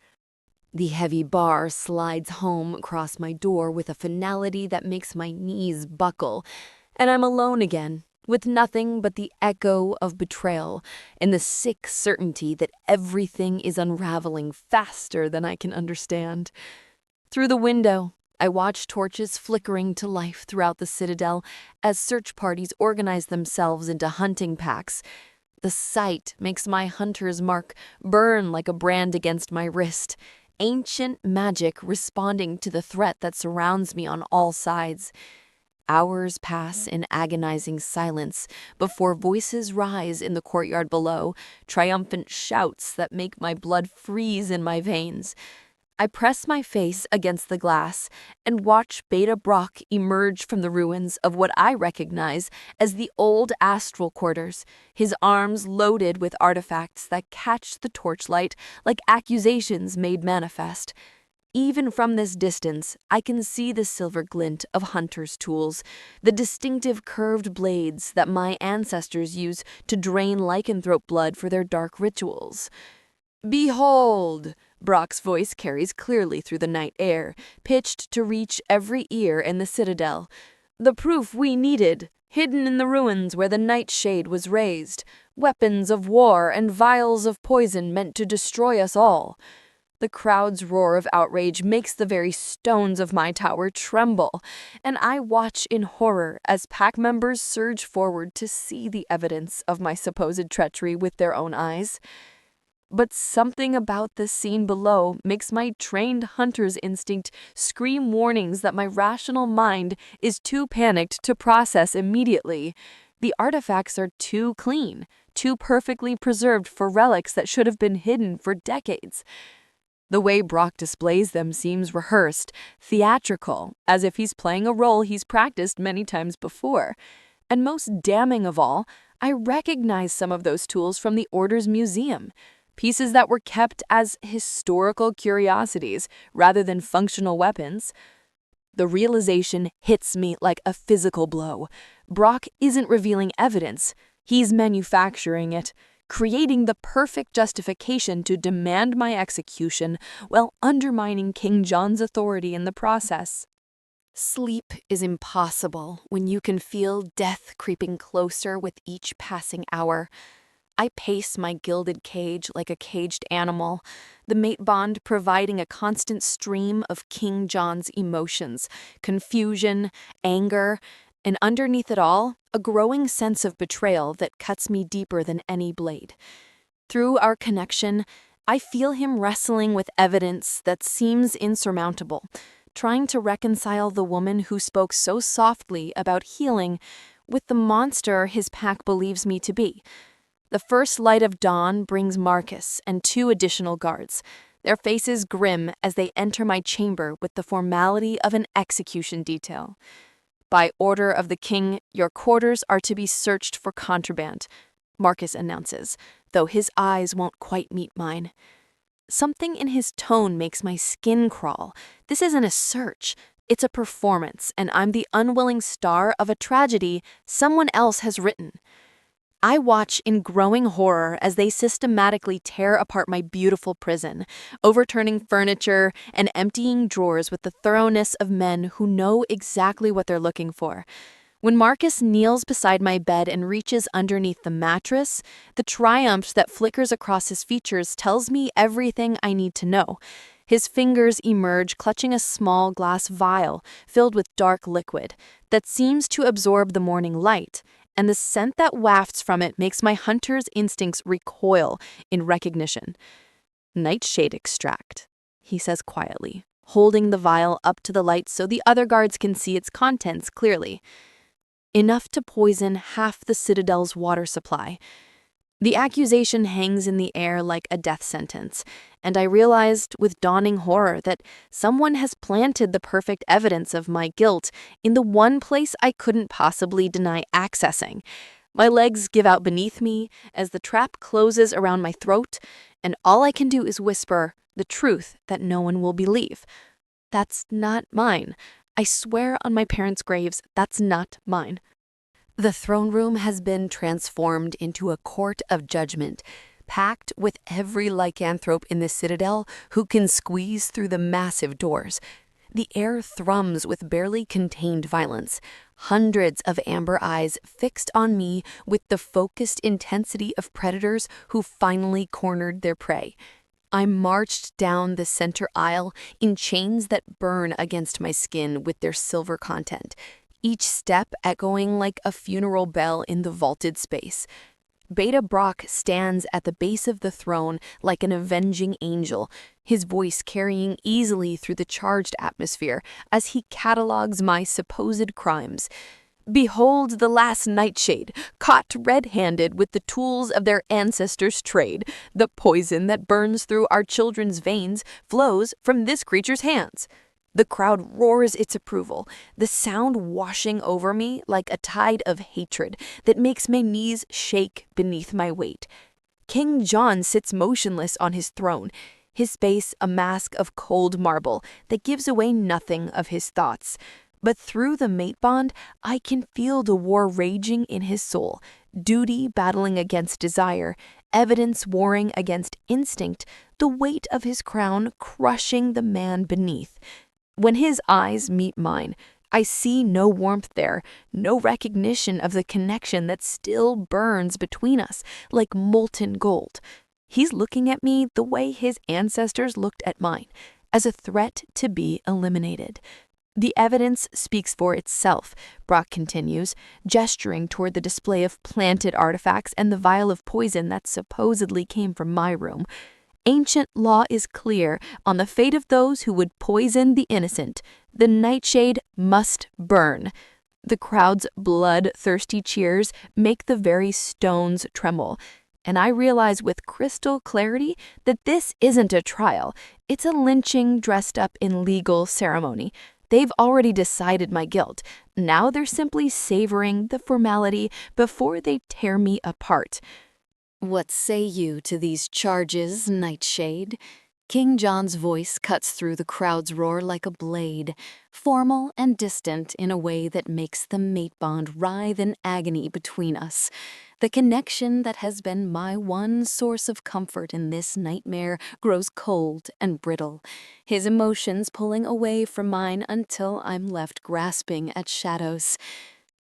The heavy bar slides home across my door with a finality that makes my knees buckle, and I'm alone again, with nothing but the echo of betrayal and the sick certainty that everything is unraveling faster than I can understand. Through the window, I watch torches flickering to life throughout the citadel as search parties organize themselves into hunting packs. The sight makes my hunter's mark burn like a brand against my wrist, ancient magic responding to the threat that surrounds me on all sides. Hours pass in agonizing silence before voices rise in the courtyard below, triumphant shouts that make my blood freeze in my veins. I press my face against the glass and watch Beta Brock emerge from the ruins of what I recognize as the old astral quarters, his arms loaded with artifacts that catch the torchlight like accusations made manifest. Even from this distance, I can see the silver glint of hunters' tools, the distinctive curved blades that my ancestors used to drain lycanthrope blood for their dark rituals. "Behold!" Brock's voice carries clearly through the night air, pitched to reach every ear in the citadel. "The proof we needed, hidden in the ruins where the Nightshade was raised, weapons of war and vials of poison meant to destroy us all." The crowd's roar of outrage makes the very stones of my tower tremble, and I watch in horror as pack members surge forward to see the evidence of my supposed treachery with their own eyes. But something about the scene below makes my trained hunter's instinct scream warnings that my rational mind is too panicked to process immediately. The artifacts are too clean, too perfectly preserved for relics that should have been hidden for decades. The way Brock displays them seems rehearsed, theatrical, as if he's playing a role he's practiced many times before. And most damning of all, I recognize some of those tools from the Order's museum. Pieces that were kept as historical curiosities rather than functional weapons. The realization hits me like a physical blow. Brock isn't revealing evidence, he's manufacturing it, creating the perfect justification to demand my execution while undermining King John's authority in the process. Sleep is impossible when you can feel death creeping closer with each passing hour. I pace my gilded cage like a caged animal, the mate bond providing a constant stream of King John's emotions, confusion, anger, and underneath it all, a growing sense of betrayal that cuts me deeper than any blade. Through our connection, I feel him wrestling with evidence that seems insurmountable, trying to reconcile the woman who spoke so softly about healing with the monster his pack believes me to be. The first light of dawn brings Marcus and 2 additional guards, their faces grim as they enter my chamber with the formality of an execution detail. "By order of the king, your quarters are to be searched for contraband," Marcus announces, though his eyes won't quite meet mine. Something in his tone makes my skin crawl. This isn't a search. It's a performance, and I'm the unwilling star of a tragedy someone else has written. I watch in growing horror as they systematically tear apart my beautiful prison, overturning furniture and emptying drawers with the thoroughness of men who know exactly what they're looking for. When Marcus kneels beside my bed and reaches underneath the mattress, the triumph that flickers across his features tells me everything I need to know. His fingers emerge clutching a small glass vial filled with dark liquid that seems to absorb the morning light, and the scent that wafts from it makes my hunter's instincts recoil in recognition. "Nightshade extract," he says quietly, holding the vial up to the light so the other guards can see its contents clearly. Enough to poison half the citadel's water supply. The accusation hangs in the air like a death sentence, and I realized with dawning horror that someone has planted the perfect evidence of my guilt in the one place I couldn't possibly deny accessing. My legs give out beneath me as the trap closes around my throat, and all I can do is whisper the truth that no one will believe. "That's not mine. I swear on my parents' graves, that's not mine." The throne room has been transformed into a court of judgment, packed with every lycanthrope in the citadel who can squeeze through the massive doors. The air thrums with barely contained violence, hundreds of amber eyes fixed on me with the focused intensity of predators who finally cornered their prey. I marched down the center aisle in chains that burn against my skin with their silver content, each step echoing like a funeral bell in the vaulted space. Beta Brock stands at the base of the throne like an avenging angel, his voice carrying easily through the charged atmosphere as he catalogues my supposed crimes. Behold the last Nightshade, caught red-handed with the tools of their ancestors' trade. The poison that burns through our children's veins flows from this creature's hands. The crowd roars its approval, the sound washing over me like a tide of hatred that makes my knees shake beneath my weight. King John sits motionless on his throne, his face a mask of cold marble that gives away nothing of his thoughts. But through the mate bond, I can feel the war raging in his soul, duty battling against desire, evidence warring against instinct, the weight of his crown crushing the man beneath. When his eyes meet mine, I see no warmth there, no recognition of the connection that still burns between us like molten gold. He's looking at me the way his ancestors looked at mine, as a threat to be eliminated. The evidence speaks for itself, Brock continues, gesturing toward the display of planted artifacts and the vial of poison that supposedly came from my room. Ancient law is clear on the fate of those who would poison the innocent. The Nightshade must burn. The crowd's blood-thirsty cheers make the very stones tremble, and I realize with crystal clarity that this isn't a trial. It's a lynching dressed up in legal ceremony. They've already decided my guilt. Now they're simply savoring the formality before they tear me apart. What say you to these charges, Nightshade? King John's voice cuts through the crowd's roar like a blade, formal and distant in a way that makes the mate bond writhe in agony between us. The connection that has been my one source of comfort in this nightmare grows cold and brittle, his emotions pulling away from mine until I'm left grasping at shadows.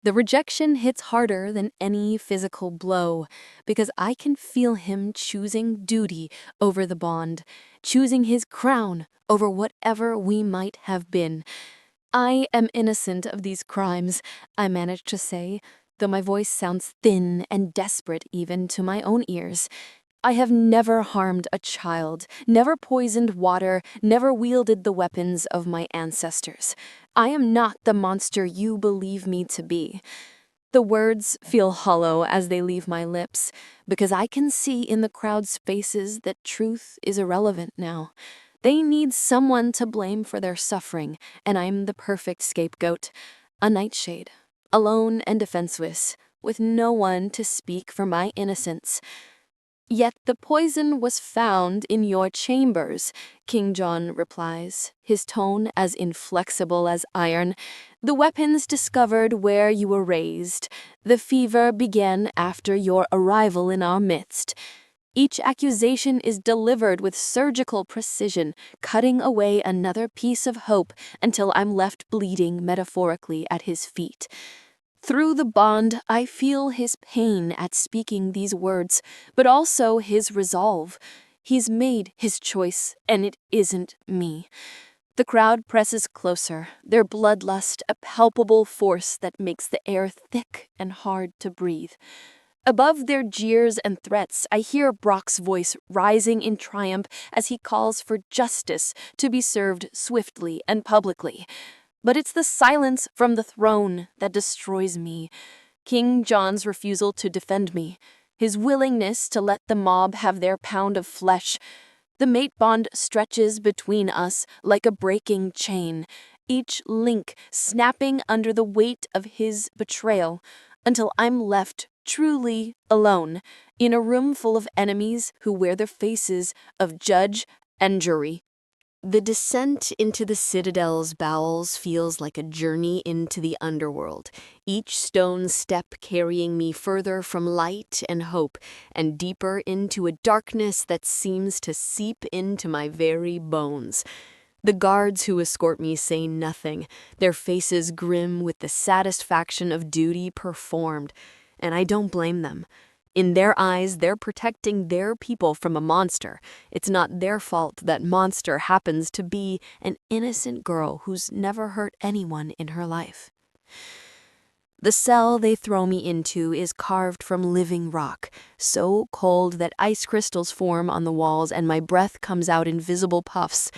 The rejection hits harder than any physical blow, because I can feel him choosing duty over the bond, choosing his crown over whatever we might have been. I am innocent of these crimes, I manage to say, though my voice sounds thin and desperate even to my own ears. I have never harmed a child, never poisoned water, never wielded the weapons of my ancestors. I am not the monster you believe me to be. The words feel hollow as they leave my lips, because I can see in the crowd's faces that truth is irrelevant now. They need someone to blame for their suffering, and I'm the perfect scapegoat. A Nightshade, alone and defenseless, with no one to speak for my innocence. Yet the poison was found in your chambers, King John replies, his tone as inflexible as iron. The weapons discovered where you were raised. The fever began after your arrival in our midst. Each accusation is delivered with surgical precision, cutting away another piece of hope until I'm left bleeding metaphorically at his feet. Through the bond, I feel his pain at speaking these words, but also his resolve. He's made his choice, and it isn't me. The crowd presses closer, their bloodlust a palpable force that makes the air thick and hard to breathe. Above their jeers and threats, I hear Brock's voice rising in triumph as he calls for justice to be served swiftly and publicly. But it's the silence from the throne that destroys me. King John's refusal to defend me, his willingness to let the mob have their pound of flesh. The mate bond stretches between us like a breaking chain, each link snapping under the weight of his betrayal, until I'm left truly alone in a room full of enemies who wear the faces of judge and jury. The descent into the citadel's bowels feels like a journey into the underworld, each stone step carrying me further from light and hope and deeper into a darkness that seems to seep into my very bones. The guards who escort me say nothing, their faces grim with the satisfaction of duty performed, and I don't blame them. In their eyes, they're protecting their people from a monster. It's not their fault that monster happens to be an innocent girl who's never hurt anyone in her life. The cell they throw me into is carved from living rock, so cold that ice crystals form on the walls and my breath comes out in visible puffs.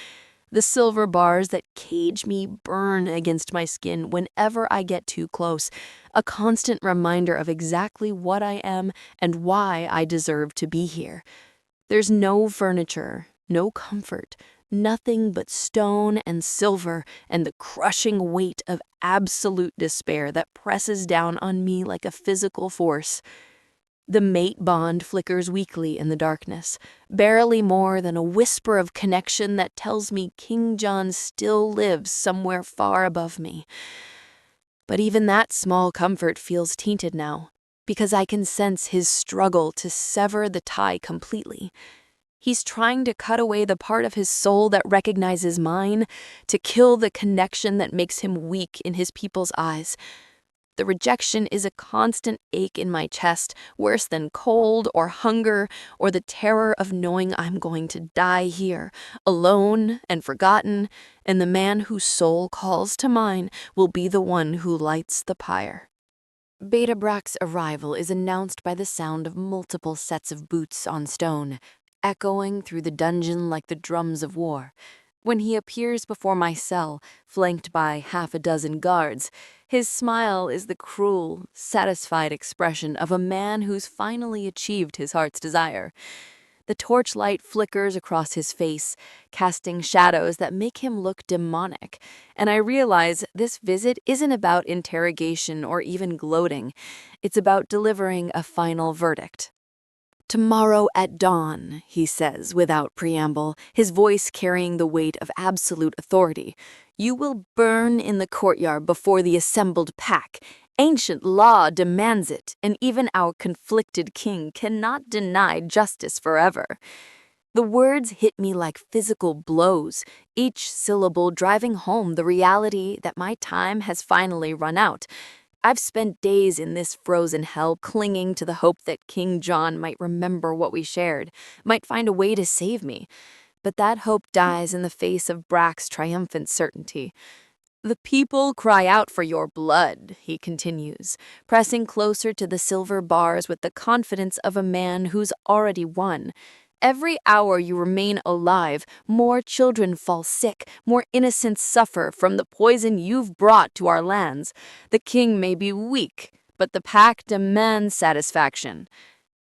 The silver bars that cage me burn against my skin whenever I get too close, a constant reminder of exactly what I am and why I deserve to be here. There's no furniture, no comfort, nothing but stone and silver and the crushing weight of absolute despair that presses down on me like a physical force. The mate bond flickers weakly in the darkness, barely more than a whisper of connection that tells me King John still lives somewhere far above me. But even that small comfort feels tainted now, because I can sense his struggle to sever the tie completely. He's trying to cut away the part of his soul that recognizes mine, to kill the connection that makes him weak in his people's eyes. The rejection is a constant ache in my chest, worse than cold or hunger or the terror of knowing I'm going to die here, alone and forgotten, and the man whose soul calls to mine will be the one who lights the pyre. Beta Brack's arrival is announced by the sound of multiple sets of boots on stone, echoing through the dungeon like the drums of war. When he appears before my cell, flanked by half a dozen guards, his smile is the cruel, satisfied expression of a man who's finally achieved his heart's desire. The torchlight flickers across his face, casting shadows that make him look demonic, and I realize this visit isn't about interrogation or even gloating. It's about delivering a final verdict. "Tomorrow at dawn," he says without preamble, his voice carrying the weight of absolute authority, "you will burn in the courtyard before the assembled pack. Ancient law demands it, and even our conflicted king cannot deny justice forever." The words hit me like physical blows, each syllable driving home the reality that my time has finally run out. I've spent days in this frozen hell clinging to the hope that King John might remember what we shared, might find a way to save me. But that hope dies in the face of Brack's triumphant certainty. "The people cry out for your blood," he continues, pressing closer to the silver bars with the confidence of a man who's already won. "Every hour you remain alive, more children fall sick, more innocents suffer from the poison you've brought to our lands. The king may be weak, but the pack demands satisfaction."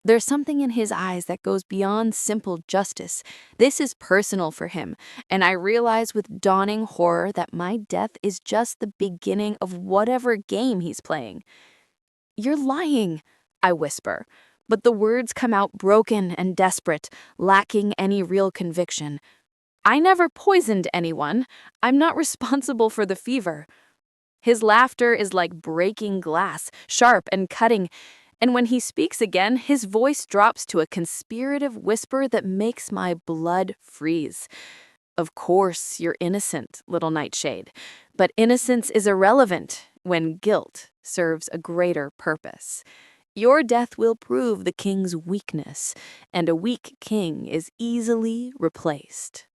There's something in his eyes that goes beyond simple justice. This is personal for him, and I realize with dawning horror that my death is just the beginning of whatever game he's playing. "You're lying," I whisper. But the words come out broken and desperate, lacking any real conviction. "I never poisoned anyone. I'm not responsible for the fever." His laughter is like breaking glass, sharp and cutting, and when he speaks again, his voice drops to a conspirative whisper that makes my blood freeze. "Of course you're innocent, little Nightshade, but innocence is irrelevant when guilt serves a greater purpose. Your death will prove the king's weakness, and a weak king is easily replaced."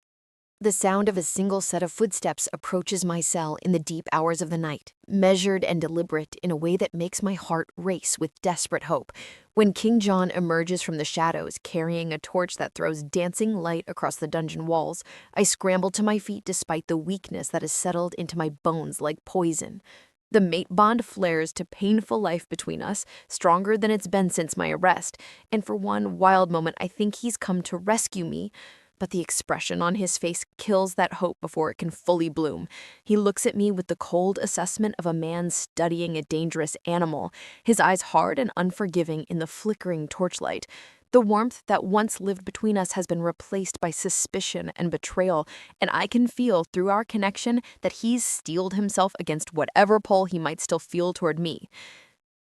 The sound of a single set of footsteps approaches my cell in the deep hours of the night, measured and deliberate in a way that makes my heart race with desperate hope. When King John emerges from the shadows, carrying a torch that throws dancing light across the dungeon walls, I scramble to my feet despite the weakness that has settled into my bones like poison. The mate bond flares to painful life between us, stronger than it's been since my arrest, and for one wild moment I think he's come to rescue me. But the expression on his face kills that hope before it can fully bloom. He looks at me with the cold assessment of a man studying a dangerous animal, his eyes hard and unforgiving in the flickering torchlight. The warmth that once lived between us has been replaced by suspicion and betrayal, and I can feel through our connection that he's steeled himself against whatever pull he might still feel toward me.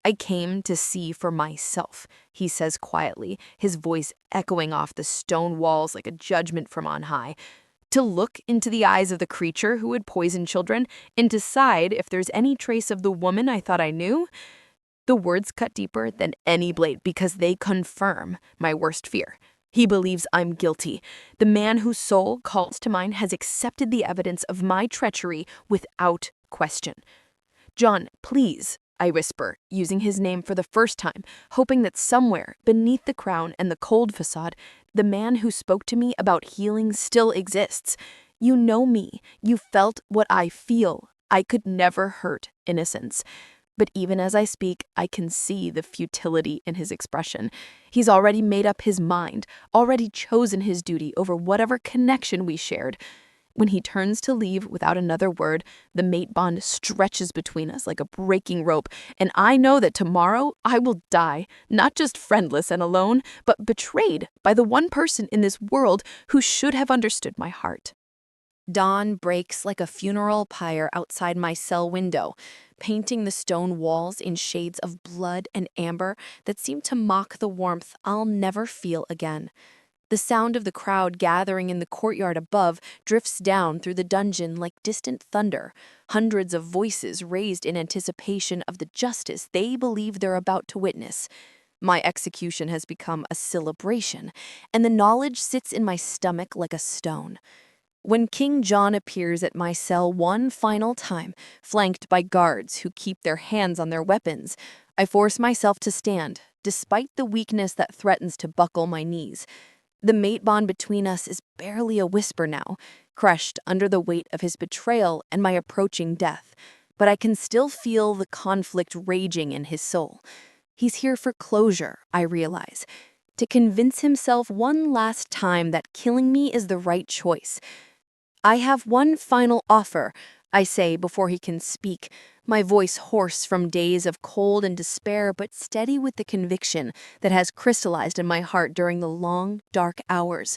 I came to see for myself, he says quietly, his voice echoing off the stone walls like a judgment from on high. To look into the eyes of the creature who would poison children and decide if there's any trace of the woman I thought I knew. The words cut deeper than any blade because they confirm my worst fear. He believes I'm guilty. The man whose soul calls to mine has accepted the evidence of my treachery without question. John, please, I whisper, using his name for the first time, hoping that somewhere beneath the crown and the cold facade, the man who spoke to me about healing still exists. You know me. You felt what I feel. I could never hurt innocence. But even as I speak, I can see the futility in his expression. He's already made up his mind, already chosen his duty over whatever connection we shared. When he turns to leave without another word, the mate bond stretches between us like a breaking rope, and I know that tomorrow I will die, not just friendless and alone, but betrayed by the one person in this world who should have understood my heart. Dawn breaks like a funeral pyre outside my cell window, painting the stone walls in shades of blood and amber that seem to mock the warmth I'll never feel again. The sound of the crowd gathering in the courtyard above drifts down through the dungeon like distant thunder, hundreds of voices raised in anticipation of the justice they believe they're about to witness. My execution has become a celebration, and the knowledge sits in my stomach like a stone. When King John appears at my cell one final time, flanked by guards who keep their hands on their weapons, I force myself to stand, despite the weakness that threatens to buckle my knees. The mate bond between us is barely a whisper now, crushed under the weight of his betrayal and my approaching death, but I can still feel the conflict raging in his soul. He's here for closure, I realize, to convince himself one last time that killing me is the right choice. I have one final offer, I say before he can speak, my voice hoarse from days of cold and despair but steady with the conviction that has crystallized in my heart during the long, dark hours.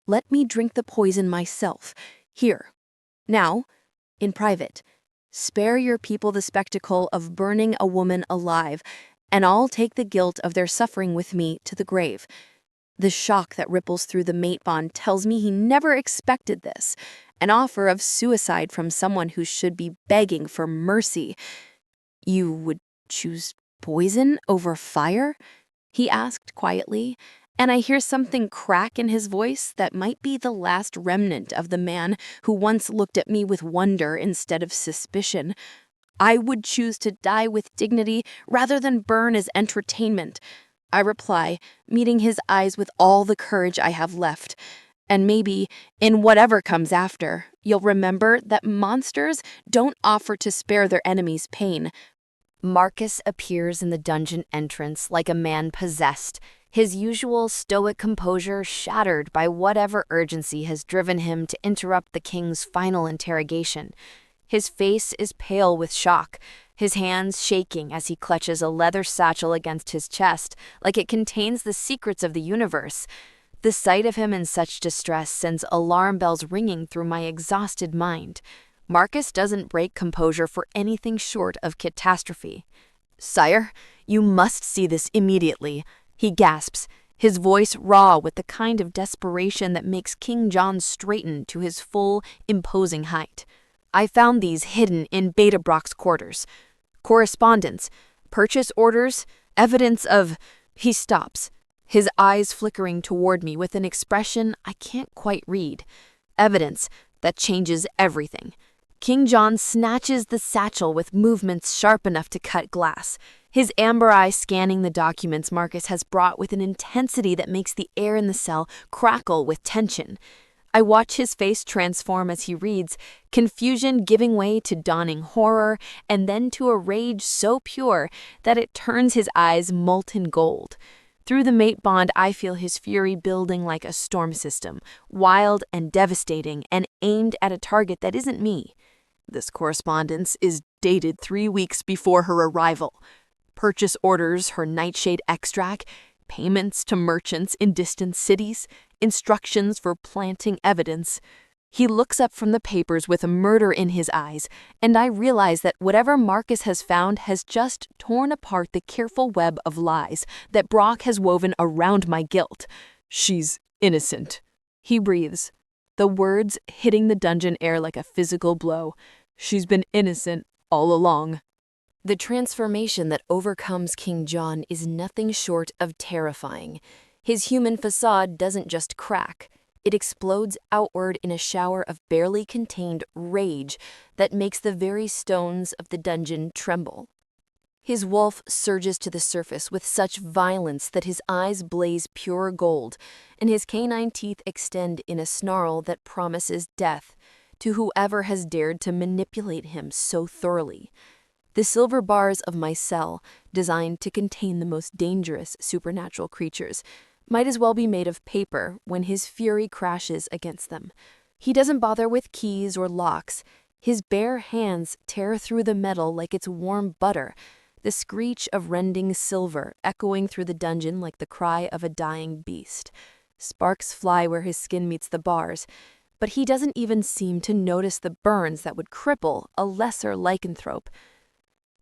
Let me drink the poison myself, here, now, in private. Spare your people the spectacle of burning a woman alive, and I'll take the guilt of their suffering with me to the grave. The shock that ripples through the mate bond tells me he never expected this, an offer of suicide from someone who should be begging for mercy. You would choose poison over fire? He asked quietly, and I hear something crack in his voice that might be the last remnant of the man who once looked at me with wonder instead of suspicion. I would choose to die with dignity rather than burn as entertainment, I reply, meeting his eyes with all the courage I have left. And maybe, in whatever comes after, you'll remember that monsters don't offer to spare their enemies pain. Marcus appears in the dungeon entrance like a man possessed, his usual stoic composure shattered by whatever urgency has driven him to interrupt the king's final interrogation. His face is pale with shock, his hands shaking as he clutches a leather satchel against his chest, like it contains the secrets of the universe. The sight of him in such distress sends alarm bells ringing through my exhausted mind. Marcus doesn't break composure for anything short of catastrophe. "Sire, you must see this immediately," he gasps, his voice raw with the kind of desperation that makes King John straighten to his full, imposing height. I found these hidden in Beta Brock's quarters. Correspondence, purchase orders, evidence of... He stops, his eyes flickering toward me with an expression I can't quite read. Evidence that changes everything. King John snatches the satchel with movements sharp enough to cut glass, his amber eye scanning the documents Marcus has brought with an intensity that makes the air in the cell crackle with tension. I watch his face transform as he reads, confusion giving way to dawning horror, and then to a rage so pure that it turns his eyes molten gold. Through the mate bond, I feel his fury building like a storm system, wild and devastating, and aimed at a target that isn't me. This correspondence is dated 3 weeks before her arrival. Purchase orders her Nightshade extract, payments to merchants in distant cities, instructions for planting evidence. He looks up from the papers with a murder in his eyes, and I realize that whatever Marcus has found has just torn apart the careful web of lies that Brock has woven around my guilt. "She's innocent," he breathes, the words hitting the dungeon air like a physical blow. "She's been innocent all along." The transformation that overcomes King John is nothing short of terrifying. His human facade doesn't just crack. It explodes outward in a shower of barely contained rage that makes the very stones of the dungeon tremble. His wolf surges to the surface with such violence that his eyes blaze pure gold, and his canine teeth extend in a snarl that promises death to whoever has dared to manipulate him so thoroughly. The silver bars of my cell, designed to contain the most dangerous supernatural creatures, might as well be made of paper when his fury crashes against them. He doesn't bother with keys or locks. His bare hands tear through the metal like it's warm butter, the screech of rending silver echoing through the dungeon like the cry of a dying beast. Sparks fly where his skin meets the bars, but he doesn't even seem to notice the burns that would cripple a lesser lycanthrope.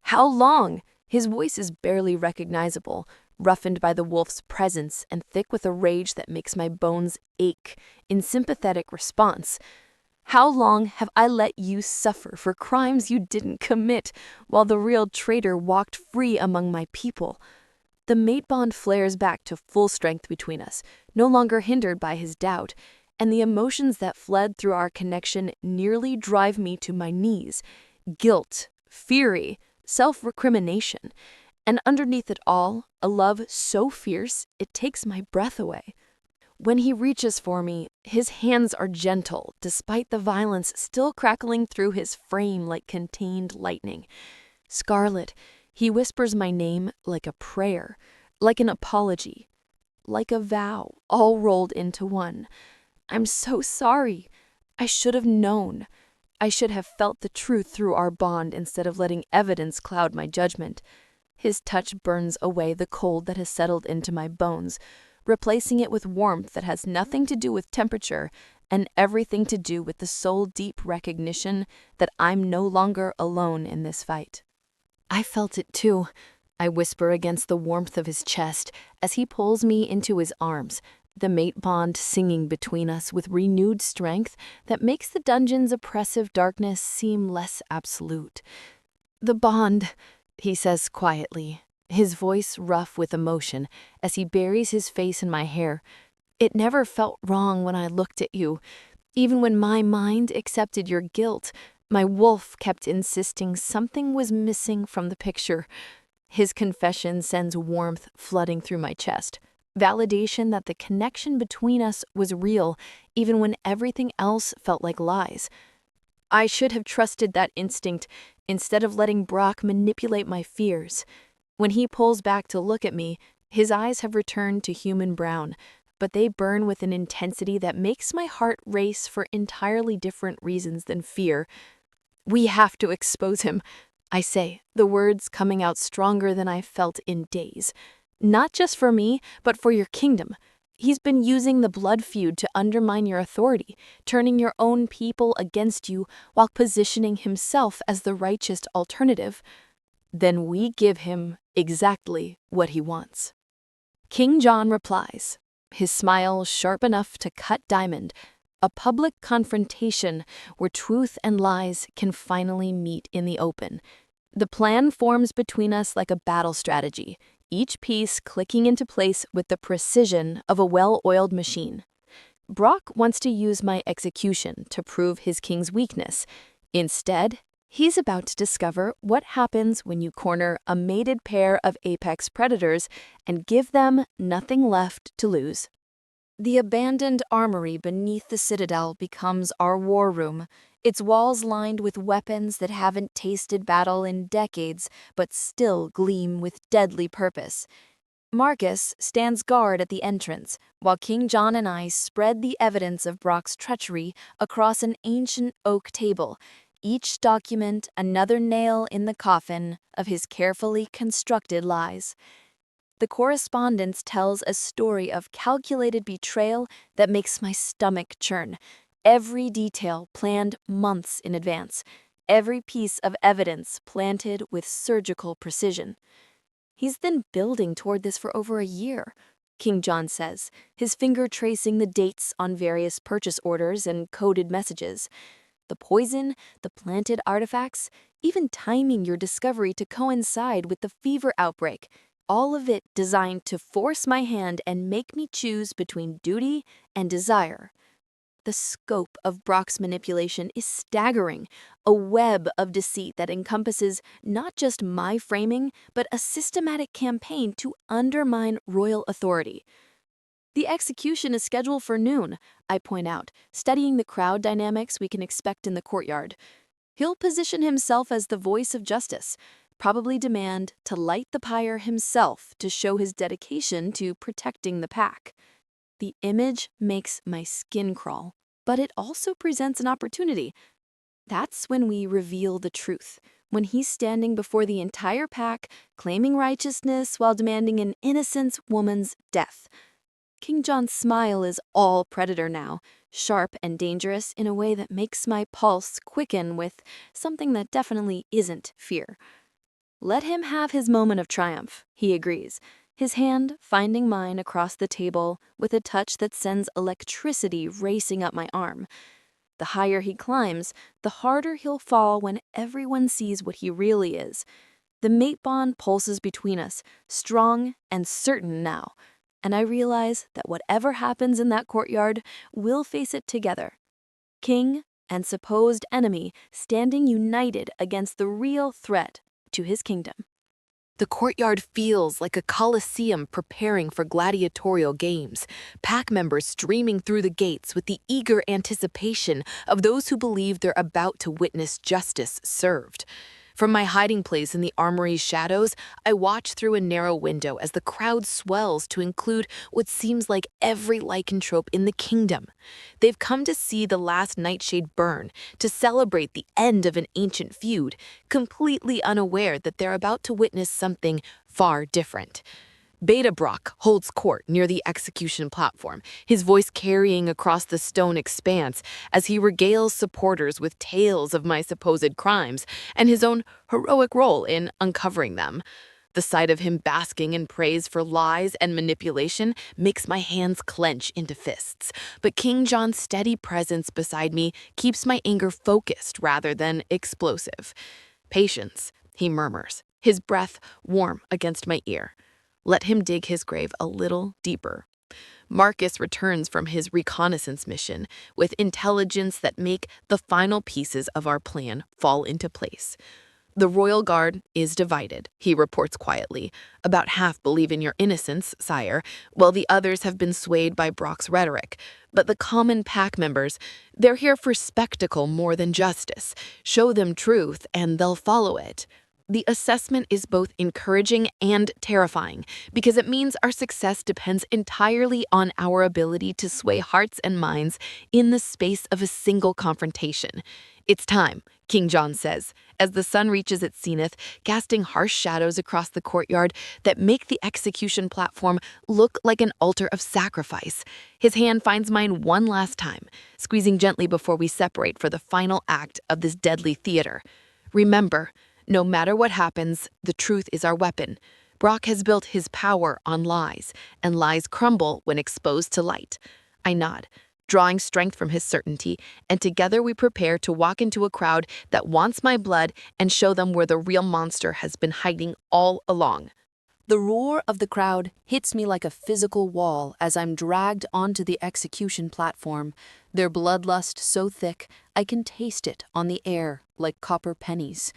"How long?" His voice is barely recognizable, roughened by the wolf's presence and thick with a rage that makes my bones ache in sympathetic response. "How long have I let you suffer for crimes you didn't commit, while the real traitor walked free among my people?" The mate bond flares back to full strength between us, no longer hindered by his doubt, and the emotions that fled through our connection nearly drive me to my knees. Guilt, fury, self-recrimination, and underneath it all, a love so fierce it takes my breath away. When he reaches for me, his hands are gentle, despite the violence still crackling through his frame like contained lightning. "Scarlett," he whispers my name like a prayer, like an apology, like a vow, all rolled into one. "I'm so sorry. I should have known. I should have felt the truth through our bond instead of letting evidence cloud my judgment." His touch burns away the cold that has settled into my bones, replacing it with warmth that has nothing to do with temperature and everything to do with the soul-deep recognition that I'm no longer alone in this fight. "I felt it too," I whisper against the warmth of his chest as he pulls me into his arms, the mate bond singing between us with renewed strength that makes the dungeon's oppressive darkness seem less absolute. "The bond," he says quietly, his voice rough with emotion as he buries his face in my hair. "It never felt wrong when I looked at you. Even when my mind accepted your guilt, my wolf kept insisting something was missing from the picture." His confession sends warmth flooding through my chest. Validation that the connection between us was real, even when everything else felt like lies. I should have trusted that instinct instead of letting Brock manipulate my fears. When he pulls back to look at me, his eyes have returned to human brown, but they burn with an intensity that makes my heart race for entirely different reasons than fear. "We have to expose him," I say, the words coming out stronger than I've felt in days. "Not just for me, but for your kingdom. He's been using the blood feud to undermine your authority, turning your own people against you while positioning himself as the righteous alternative." "Then we give him exactly what he wants." King John replies, his smile sharp enough to cut diamond, a public confrontation where truth and lies can finally meet in the open. The plan forms between us like a battle strategy, each piece clicking into place with the precision of a well-oiled machine. Brock wants to use my execution to prove his king's weakness. Instead, he's about to discover what happens when you corner a mated pair of apex predators and give them nothing left to lose. The abandoned armory beneath the citadel becomes our war room, its walls lined with weapons that haven't tasted battle in decades but still gleam with deadly purpose. Marcus stands guard at the entrance, while King John and I spread the evidence of Brock's treachery across an ancient oak table, each document another nail in the coffin of his carefully constructed lies. The correspondence tells a story of calculated betrayal that makes my stomach churn. Every detail planned months in advance. Every piece of evidence planted with surgical precision. He's been building toward this for over a year, King John says, his finger tracing the dates on various purchase orders and coded messages. The poison, the planted artifacts, even timing your discovery to coincide with the fever outbreak. All of it designed to force my hand and make me choose between duty and desire. The scope of Brock's manipulation is staggering, a web of deceit that encompasses not just my framing, but a systematic campaign to undermine royal authority. The execution is scheduled for noon, I point out, studying the crowd dynamics we can expect in the courtyard. He'll position himself as the voice of justice, probably demand to light the pyre himself to show his dedication to protecting the pack. The image makes my skin crawl, but it also presents an opportunity. That's when we reveal the truth, when he's standing before the entire pack, claiming righteousness while demanding an innocent woman's death. King John's smile is all predator now, sharp and dangerous in a way that makes my pulse quicken with something that definitely isn't fear. Let him have his moment of triumph, he agrees, his hand finding mine across the table with a touch that sends electricity racing up my arm. The higher he climbs, the harder he'll fall when everyone sees what he really is. The mate bond pulses between us, strong and certain now, and I realize that whatever happens in that courtyard, we'll face it together. King and supposed enemy standing united against the real threat to his kingdom. The courtyard feels like a coliseum preparing for gladiatorial games, pack members streaming through the gates with the eager anticipation of those who believe they're about to witness justice served. From my hiding place in the armory's shadows, I watch through a narrow window as the crowd swells to include what seems like every lycanthrope in the kingdom. They've come to see the last Nightshade burn, to celebrate the end of an ancient feud, completely unaware that they're about to witness something far different. Beta Brock holds court near the execution platform, his voice carrying across the stone expanse as he regales supporters with tales of my supposed crimes and his own heroic role in uncovering them. The sight of him basking in praise for lies and manipulation makes my hands clench into fists, but King John's steady presence beside me keeps my anger focused rather than explosive. "Patience," he murmurs, his breath warm against my ear. Let him dig his grave a little deeper. Marcus returns from his reconnaissance mission with intelligence that make the final pieces of our plan fall into place. "The royal guard is divided," he reports quietly. "About half believe in your innocence, sire, while the others have been swayed by Brock's rhetoric. But the common pack members, they're here for spectacle more than justice. Show them truth and they'll follow it." The assessment is both encouraging and terrifying because it means our success depends entirely on our ability to sway hearts and minds in the space of a single confrontation. "It's time," King John says, as the sun reaches its zenith, casting harsh shadows across the courtyard that make the execution platform look like an altar of sacrifice. His hand finds mine one last time, squeezing gently before we separate for the final act of this deadly theater. "Remember, no matter what happens, the truth is our weapon. Brock has built his power on lies, and lies crumble when exposed to light." I nod, drawing strength from his certainty, and together we prepare to walk into a crowd that wants my blood and show them where the real monster has been hiding all along. The roar of the crowd hits me like a physical wall as I'm dragged onto the execution platform, their bloodlust so thick I can taste it on the air like copper pennies.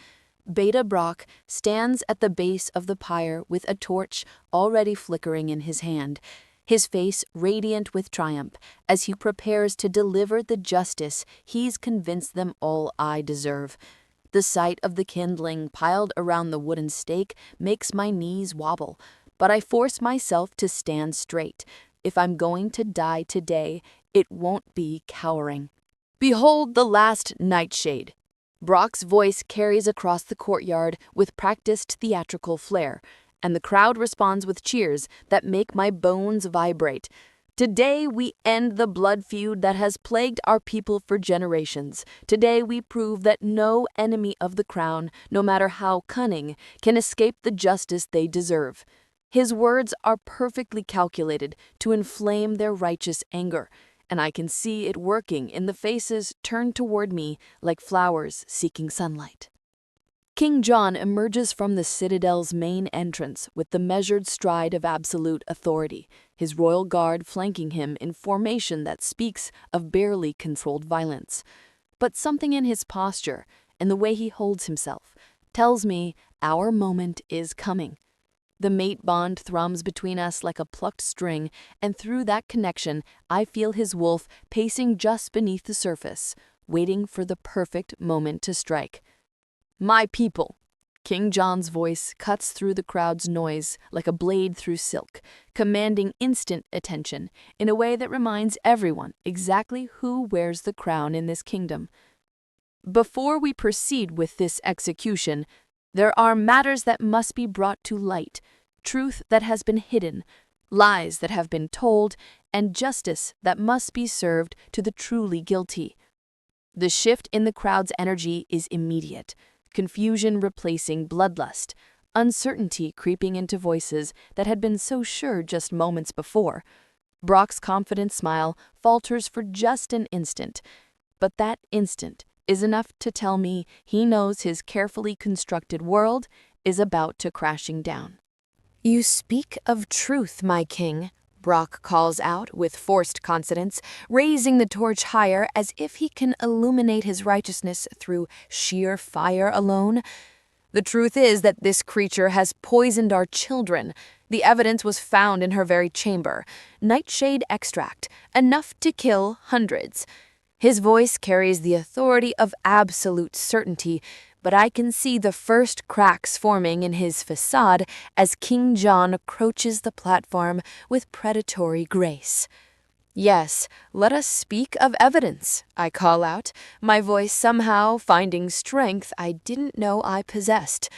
Beta Brock stands at the base of the pyre with a torch already flickering in his hand, his face radiant with triumph as he prepares to deliver the justice he's convinced them all I deserve. The sight of the kindling piled around the wooden stake makes my knees wobble, but I force myself to stand straight. If I'm going to die today, it won't be cowering. "Behold the last Nightshade." Brock's voice carries across the courtyard with practiced theatrical flair, and the crowd responds with cheers that make my bones vibrate. Today we end the blood feud that has plagued our people for generations. Today we prove that no enemy of the crown, no matter how cunning, can escape the justice they deserve. His words are perfectly calculated to inflame their righteous anger, and I can see it working in the faces turned toward me like flowers seeking sunlight. King John emerges from the citadel's main entrance with the measured stride of absolute authority, his royal guard flanking him in formation that speaks of barely controlled violence. But something in his posture and the way he holds himself tells me our moment is coming. The mate bond thrums between us like a plucked string, and through that connection I feel his wolf pacing just beneath the surface, waiting for the perfect moment to strike. "My people!" King John's voice cuts through the crowd's noise like a blade through silk, commanding instant attention in a way that reminds everyone exactly who wears the crown in this kingdom. Before we proceed with this execution, there are matters that must be brought to light, truth that has been hidden, lies that have been told, and justice that must be served to the truly guilty. The shift in the crowd's energy is immediate. Confusion replacing bloodlust, uncertainty creeping into voices that had been so sure just moments before. Brock's confident smile falters for just an instant, but that instant is enough to tell me he knows his carefully constructed world is about to crashing down. "You speak of truth, my king," Brock calls out with forced confidence, raising the torch higher as if he can illuminate his righteousness through sheer fire alone. "The truth is that this creature has poisoned our children. The evidence was found in her very chamber. Nightshade extract, enough to kill hundreds." His voice carries the authority of absolute certainty, but I can see the first cracks forming in his facade as King John approaches the platform with predatory grace. "Yes, let us speak of evidence," I call out, my voice somehow finding strength I didn't know I possessed.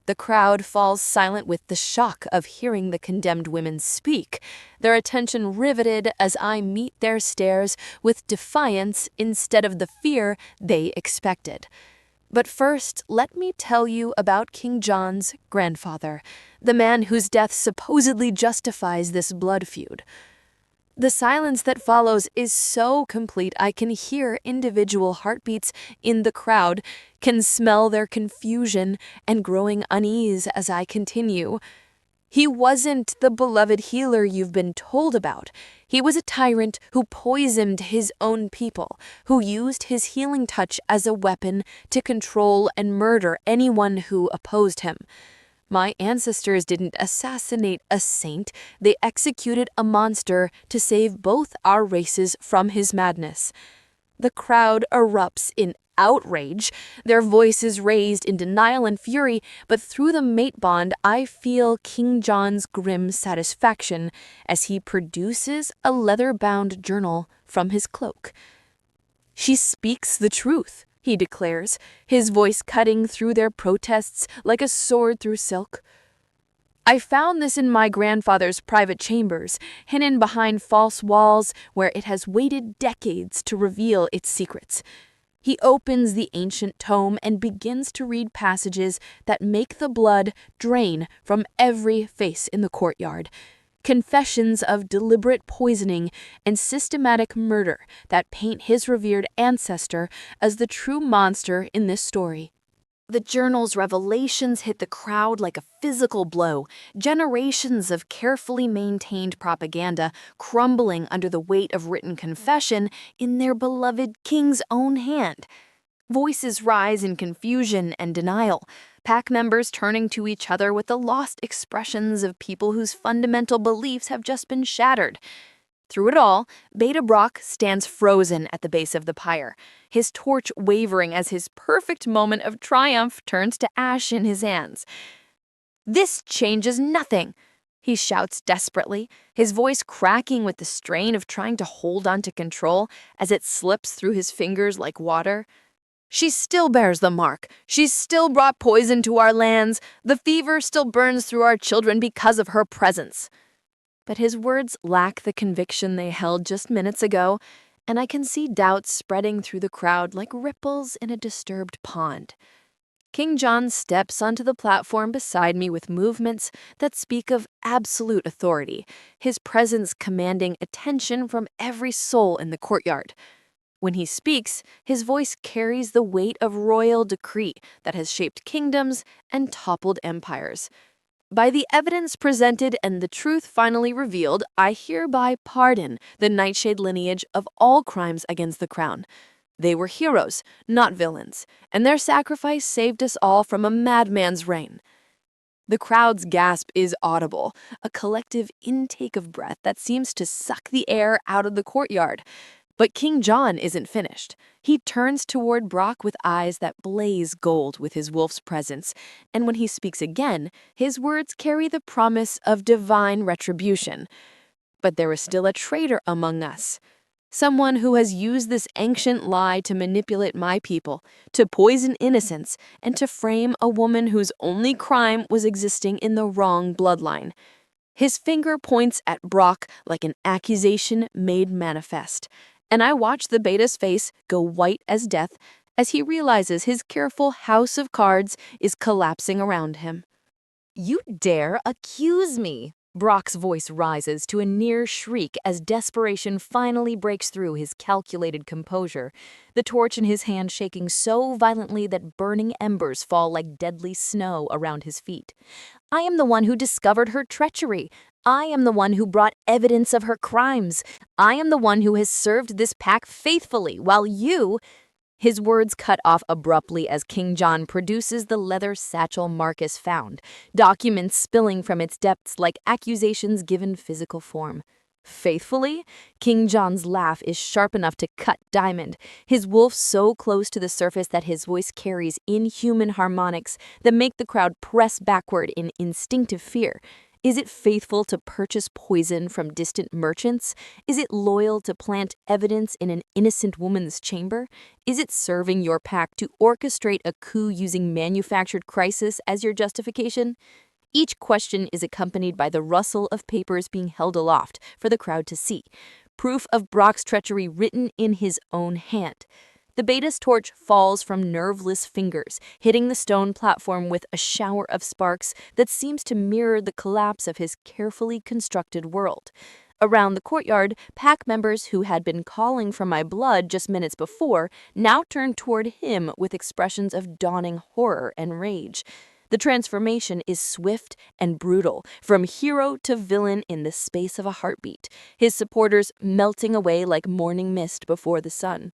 The crowd falls silent with the shock of hearing the condemned women speak, their attention riveted as I meet their stares with defiance instead of the fear they expected. But first, let me tell you about King John's grandfather, the man whose death supposedly justifies this blood feud. The silence that follows is so complete I can hear individual heartbeats in the crowd, can smell their confusion and growing unease as I continue. He wasn't the beloved healer you've been told about. He was a tyrant who poisoned his own people, who used his healing touch as a weapon to control and murder anyone who opposed him. My ancestors didn't assassinate a saint, they executed a monster to save both our races from his madness. The crowd erupts in outrage, their voices raised in denial and fury, but through the mate bond I feel King John's grim satisfaction as he produces a leather-bound journal from his cloak. "She speaks the truth," he declares, his voice cutting through their protests like a sword through silk. "I found this in my grandfather's private chambers, hidden behind false walls where it has waited decades to reveal its secrets." He opens the ancient tome and begins to read passages that make the blood drain from every face in the courtyard. Confessions of deliberate poisoning and systematic murder that paint his revered ancestor as the true monster in this story. The journal's revelations hit the crowd like a physical blow, generations of carefully maintained propaganda crumbling under the weight of written confession in their beloved king's own hand. Voices rise in confusion and denial, pack members turning to each other with the lost expressions of people whose fundamental beliefs have just been shattered. Through it all, Beta Brock stands frozen at the base of the pyre, his torch wavering as his perfect moment of triumph turns to ash in his hands. "This changes nothing," he shouts desperately, his voice cracking with the strain of trying to hold on to control as it slips through his fingers like water. She still bears the mark. She's still brought poison to our lands. The fever still burns through our children because of her presence." But his words lack the conviction they held just minutes ago, and I can see doubts spreading through the crowd like ripples in a disturbed pond. King John steps onto the platform beside me with movements that speak of absolute authority, his presence commanding attention from every soul in the courtyard. When he speaks, his voice carries the weight of royal decree that has shaped kingdoms and toppled empires. By the evidence presented and the truth finally revealed, I hereby pardon the Nightshade lineage of all crimes against the crown. They were heroes, not villains, and their sacrifice saved us all from a madman's reign. The crowd's gasp is audible, a collective intake of breath that seems to suck the air out of the courtyard. But King John isn't finished. He turns toward Brock with eyes that blaze gold with his wolf's presence, and when he speaks again, his words carry the promise of divine retribution. But there is still a traitor among us. Someone who has used this ancient lie to manipulate my people, to poison innocents, and to frame a woman whose only crime was existing in the wrong bloodline. His finger points at Brock like an accusation made manifest, and I watch the beta's face go white as death as he realizes his careful house of cards is collapsing around him. "You dare accuse me?" Brock's voice rises to a near shriek as desperation finally breaks through his calculated composure, the torch in his hand shaking so violently that burning embers fall like deadly snow around his feet. "I am the one who discovered her treachery. I am the one who brought evidence of her crimes. I am the one who has served this pack faithfully, while you—" His words cut off abruptly as King John produces the leather satchel Marcus found, documents spilling from its depths like accusations given physical form. Faithfully? King John's laugh is sharp enough to cut diamond, his wolf so close to the surface that his voice carries inhuman harmonics that make the crowd press backward in instinctive fear. Is it faithful to purchase poison from distant merchants? Is it loyal to plant evidence in an innocent woman's chamber? Is it serving your pack to orchestrate a coup using manufactured crisis as your justification? Each question is accompanied by the rustle of papers being held aloft for the crowd to see, proof of Brock's treachery written in his own hand. The beta's torch falls from nerveless fingers, hitting the stone platform with a shower of sparks that seems to mirror the collapse of his carefully constructed world. Around the courtyard, pack members who had been calling for my blood just minutes before now turn toward him with expressions of dawning horror and rage. The transformation is swift and brutal, from hero to villain in the space of a heartbeat, his supporters melting away like morning mist before the sun.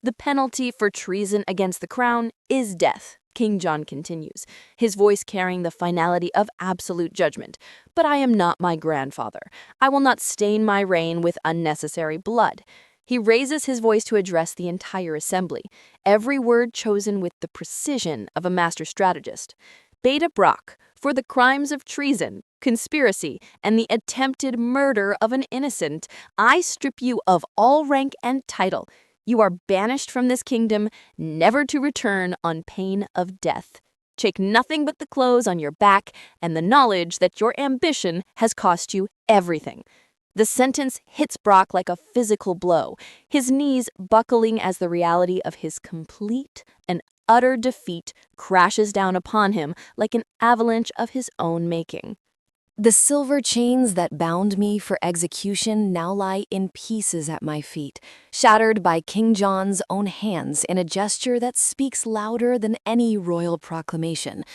"The penalty for treason against the crown is death," King John continues, his voice carrying the finality of absolute judgment. "But I am not my grandfather. I will not stain my reign with unnecessary blood." He raises his voice to address the entire assembly, every word chosen with the precision of a master strategist. "Beta Brock, for the crimes of treason, conspiracy, and the attempted murder of an innocent, I strip you of all rank and title. You are banished from this kingdom, never to return on pain of death. Take nothing but the clothes on your back and the knowledge that your ambition has cost you everything." The sentence hits Brock like a physical blow, his knees buckling as the reality of his complete and utter defeat crashes down upon him like an avalanche of his own making. The silver chains that bound me for execution now lie in pieces at my feet, shattered by King John's own hands in a gesture that speaks louder than any royal proclamation.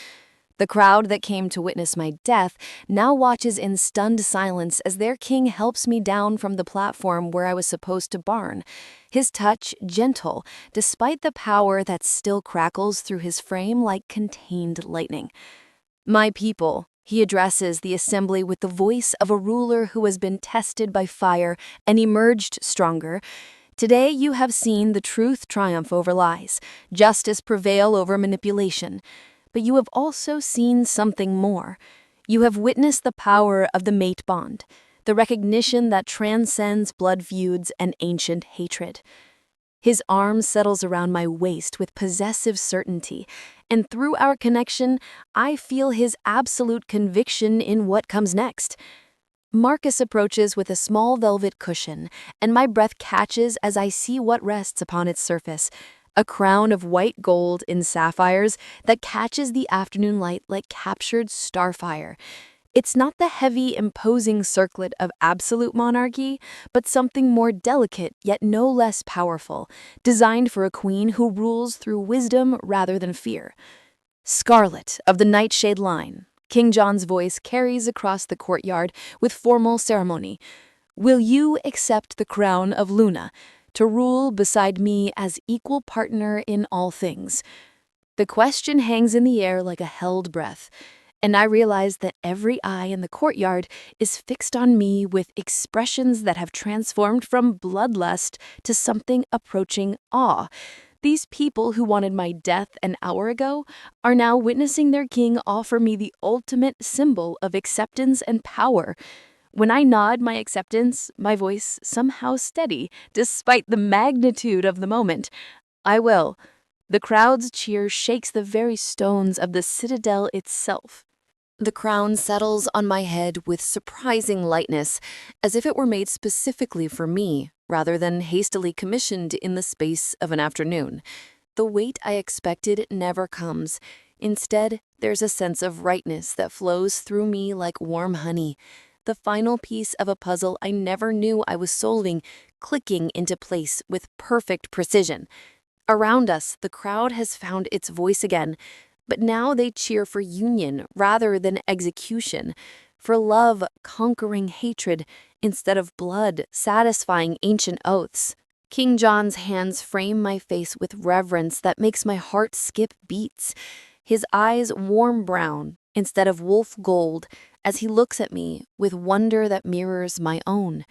The crowd that came to witness my death now watches in stunned silence as their king helps me down from the platform where I was supposed to barn, his touch gentle, despite the power that still crackles through his frame like contained lightning. "My people," he addresses the assembly with the voice of a ruler who has been tested by fire and emerged stronger. "Today you have seen the truth triumph over lies, justice prevail over manipulation. But you have also seen something more. You have witnessed the power of the mate bond, the recognition that transcends blood feuds and ancient hatred. His arm settles around my waist with possessive certainty, and through our connection, I feel his absolute conviction in what comes next. Marcus approaches with a small velvet cushion, and my breath catches as I see what rests upon its surface, a crown of white gold in sapphires that catches the afternoon light like captured starfire. It's not the heavy, imposing circlet of absolute monarchy, but something more delicate yet no less powerful, designed for a queen who rules through wisdom rather than fear. Scarlett of the Nightshade line, King John's voice carries across the courtyard with formal ceremony. Will you accept the crown of Luna, to rule beside me as equal partner in all things? The question hangs in the air like a held breath, and I realize that every eye in the courtyard is fixed on me with expressions that have transformed from bloodlust to something approaching awe. These people who wanted my death an hour ago are now witnessing their king offer me the ultimate symbol of acceptance and power. When I nod my acceptance, my voice somehow steady, despite the magnitude of the moment. I will. The crowd's cheer shakes the very stones of the citadel itself. The crown settles on my head with surprising lightness, as if it were made specifically for me, rather than hastily commissioned in the space of an afternoon. The weight I expected never comes. Instead, there's a sense of rightness that flows through me like warm honey, the final piece of a puzzle I never knew I was solving, clicking into place with perfect precision. Around us, the crowd has found its voice again, but now they cheer for union rather than execution, for love conquering hatred instead of blood satisfying ancient oaths. King John's hands frame my face with reverence that makes my heart skip beats, his eyes warm brown instead of wolf gold as he looks at me with wonder that mirrors my own.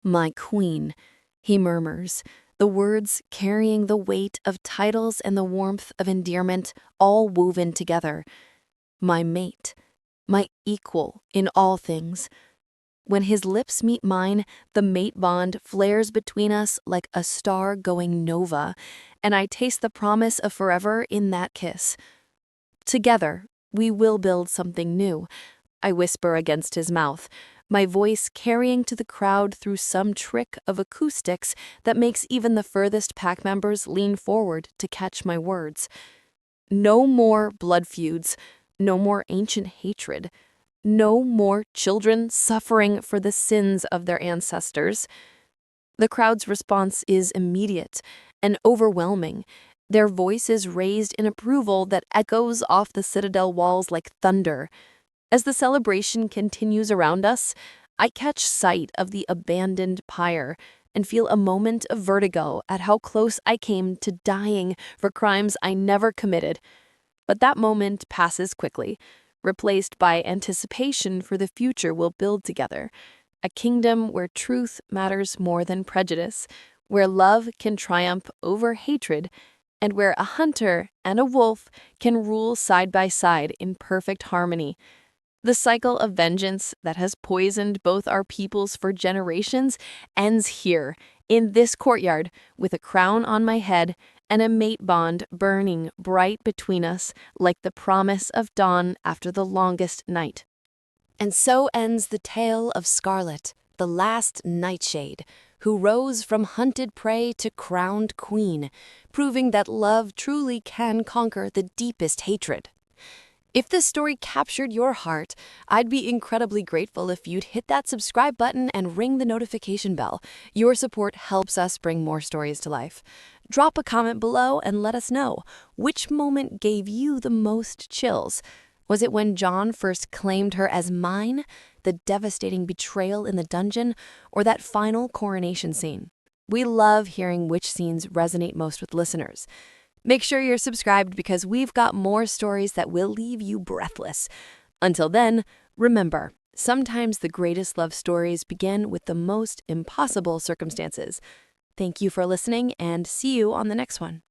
My queen, he murmurs, the words carrying the weight of titles and the warmth of endearment all woven together. My mate, my equal in all things. When his lips meet mine, the mate bond flares between us like a star going nova, and I taste the promise of forever in that kiss. Together, we will build something new, I whisper against his mouth, my voice carrying to the crowd through some trick of acoustics that makes even the furthest pack members lean forward to catch my words. No more blood feuds, no more ancient hatred, no more children suffering for the sins of their ancestors. The crowd's response is immediate and overwhelming. Their voice is raised in approval that echoes off the citadel walls like thunder. As the celebration continues around us, I catch sight of the abandoned pyre and feel a moment of vertigo at how close I came to dying for crimes I never committed. But that moment passes quickly, replaced by anticipation for the future we'll build together. A kingdom where truth matters more than prejudice, where love can triumph over hatred, and where a hunter and a wolf can rule side by side in perfect harmony. The cycle of vengeance that has poisoned both our peoples for generations ends here, in this courtyard, with a crown on my head and a mate bond burning bright between us like the promise of dawn after the longest night. And so ends the tale of Scarlett, the last Nightshade, who rose from hunted prey to crowned queen, proving that love truly can conquer the deepest hatred. If this story captured your heart, I'd be incredibly grateful if you'd hit that subscribe button and ring the notification bell. Your support helps us bring more stories to life. Drop a comment below and let us know, which moment gave you the most chills? Was it when John first claimed her as mine, the devastating betrayal in the dungeon, or that final coronation scene? We love hearing which scenes resonate most with listeners. Make sure you're subscribed because we've got more stories that will leave you breathless. Until then, remember, sometimes the greatest love stories begin with the most impossible circumstances. Thank you for listening and see you on the next one.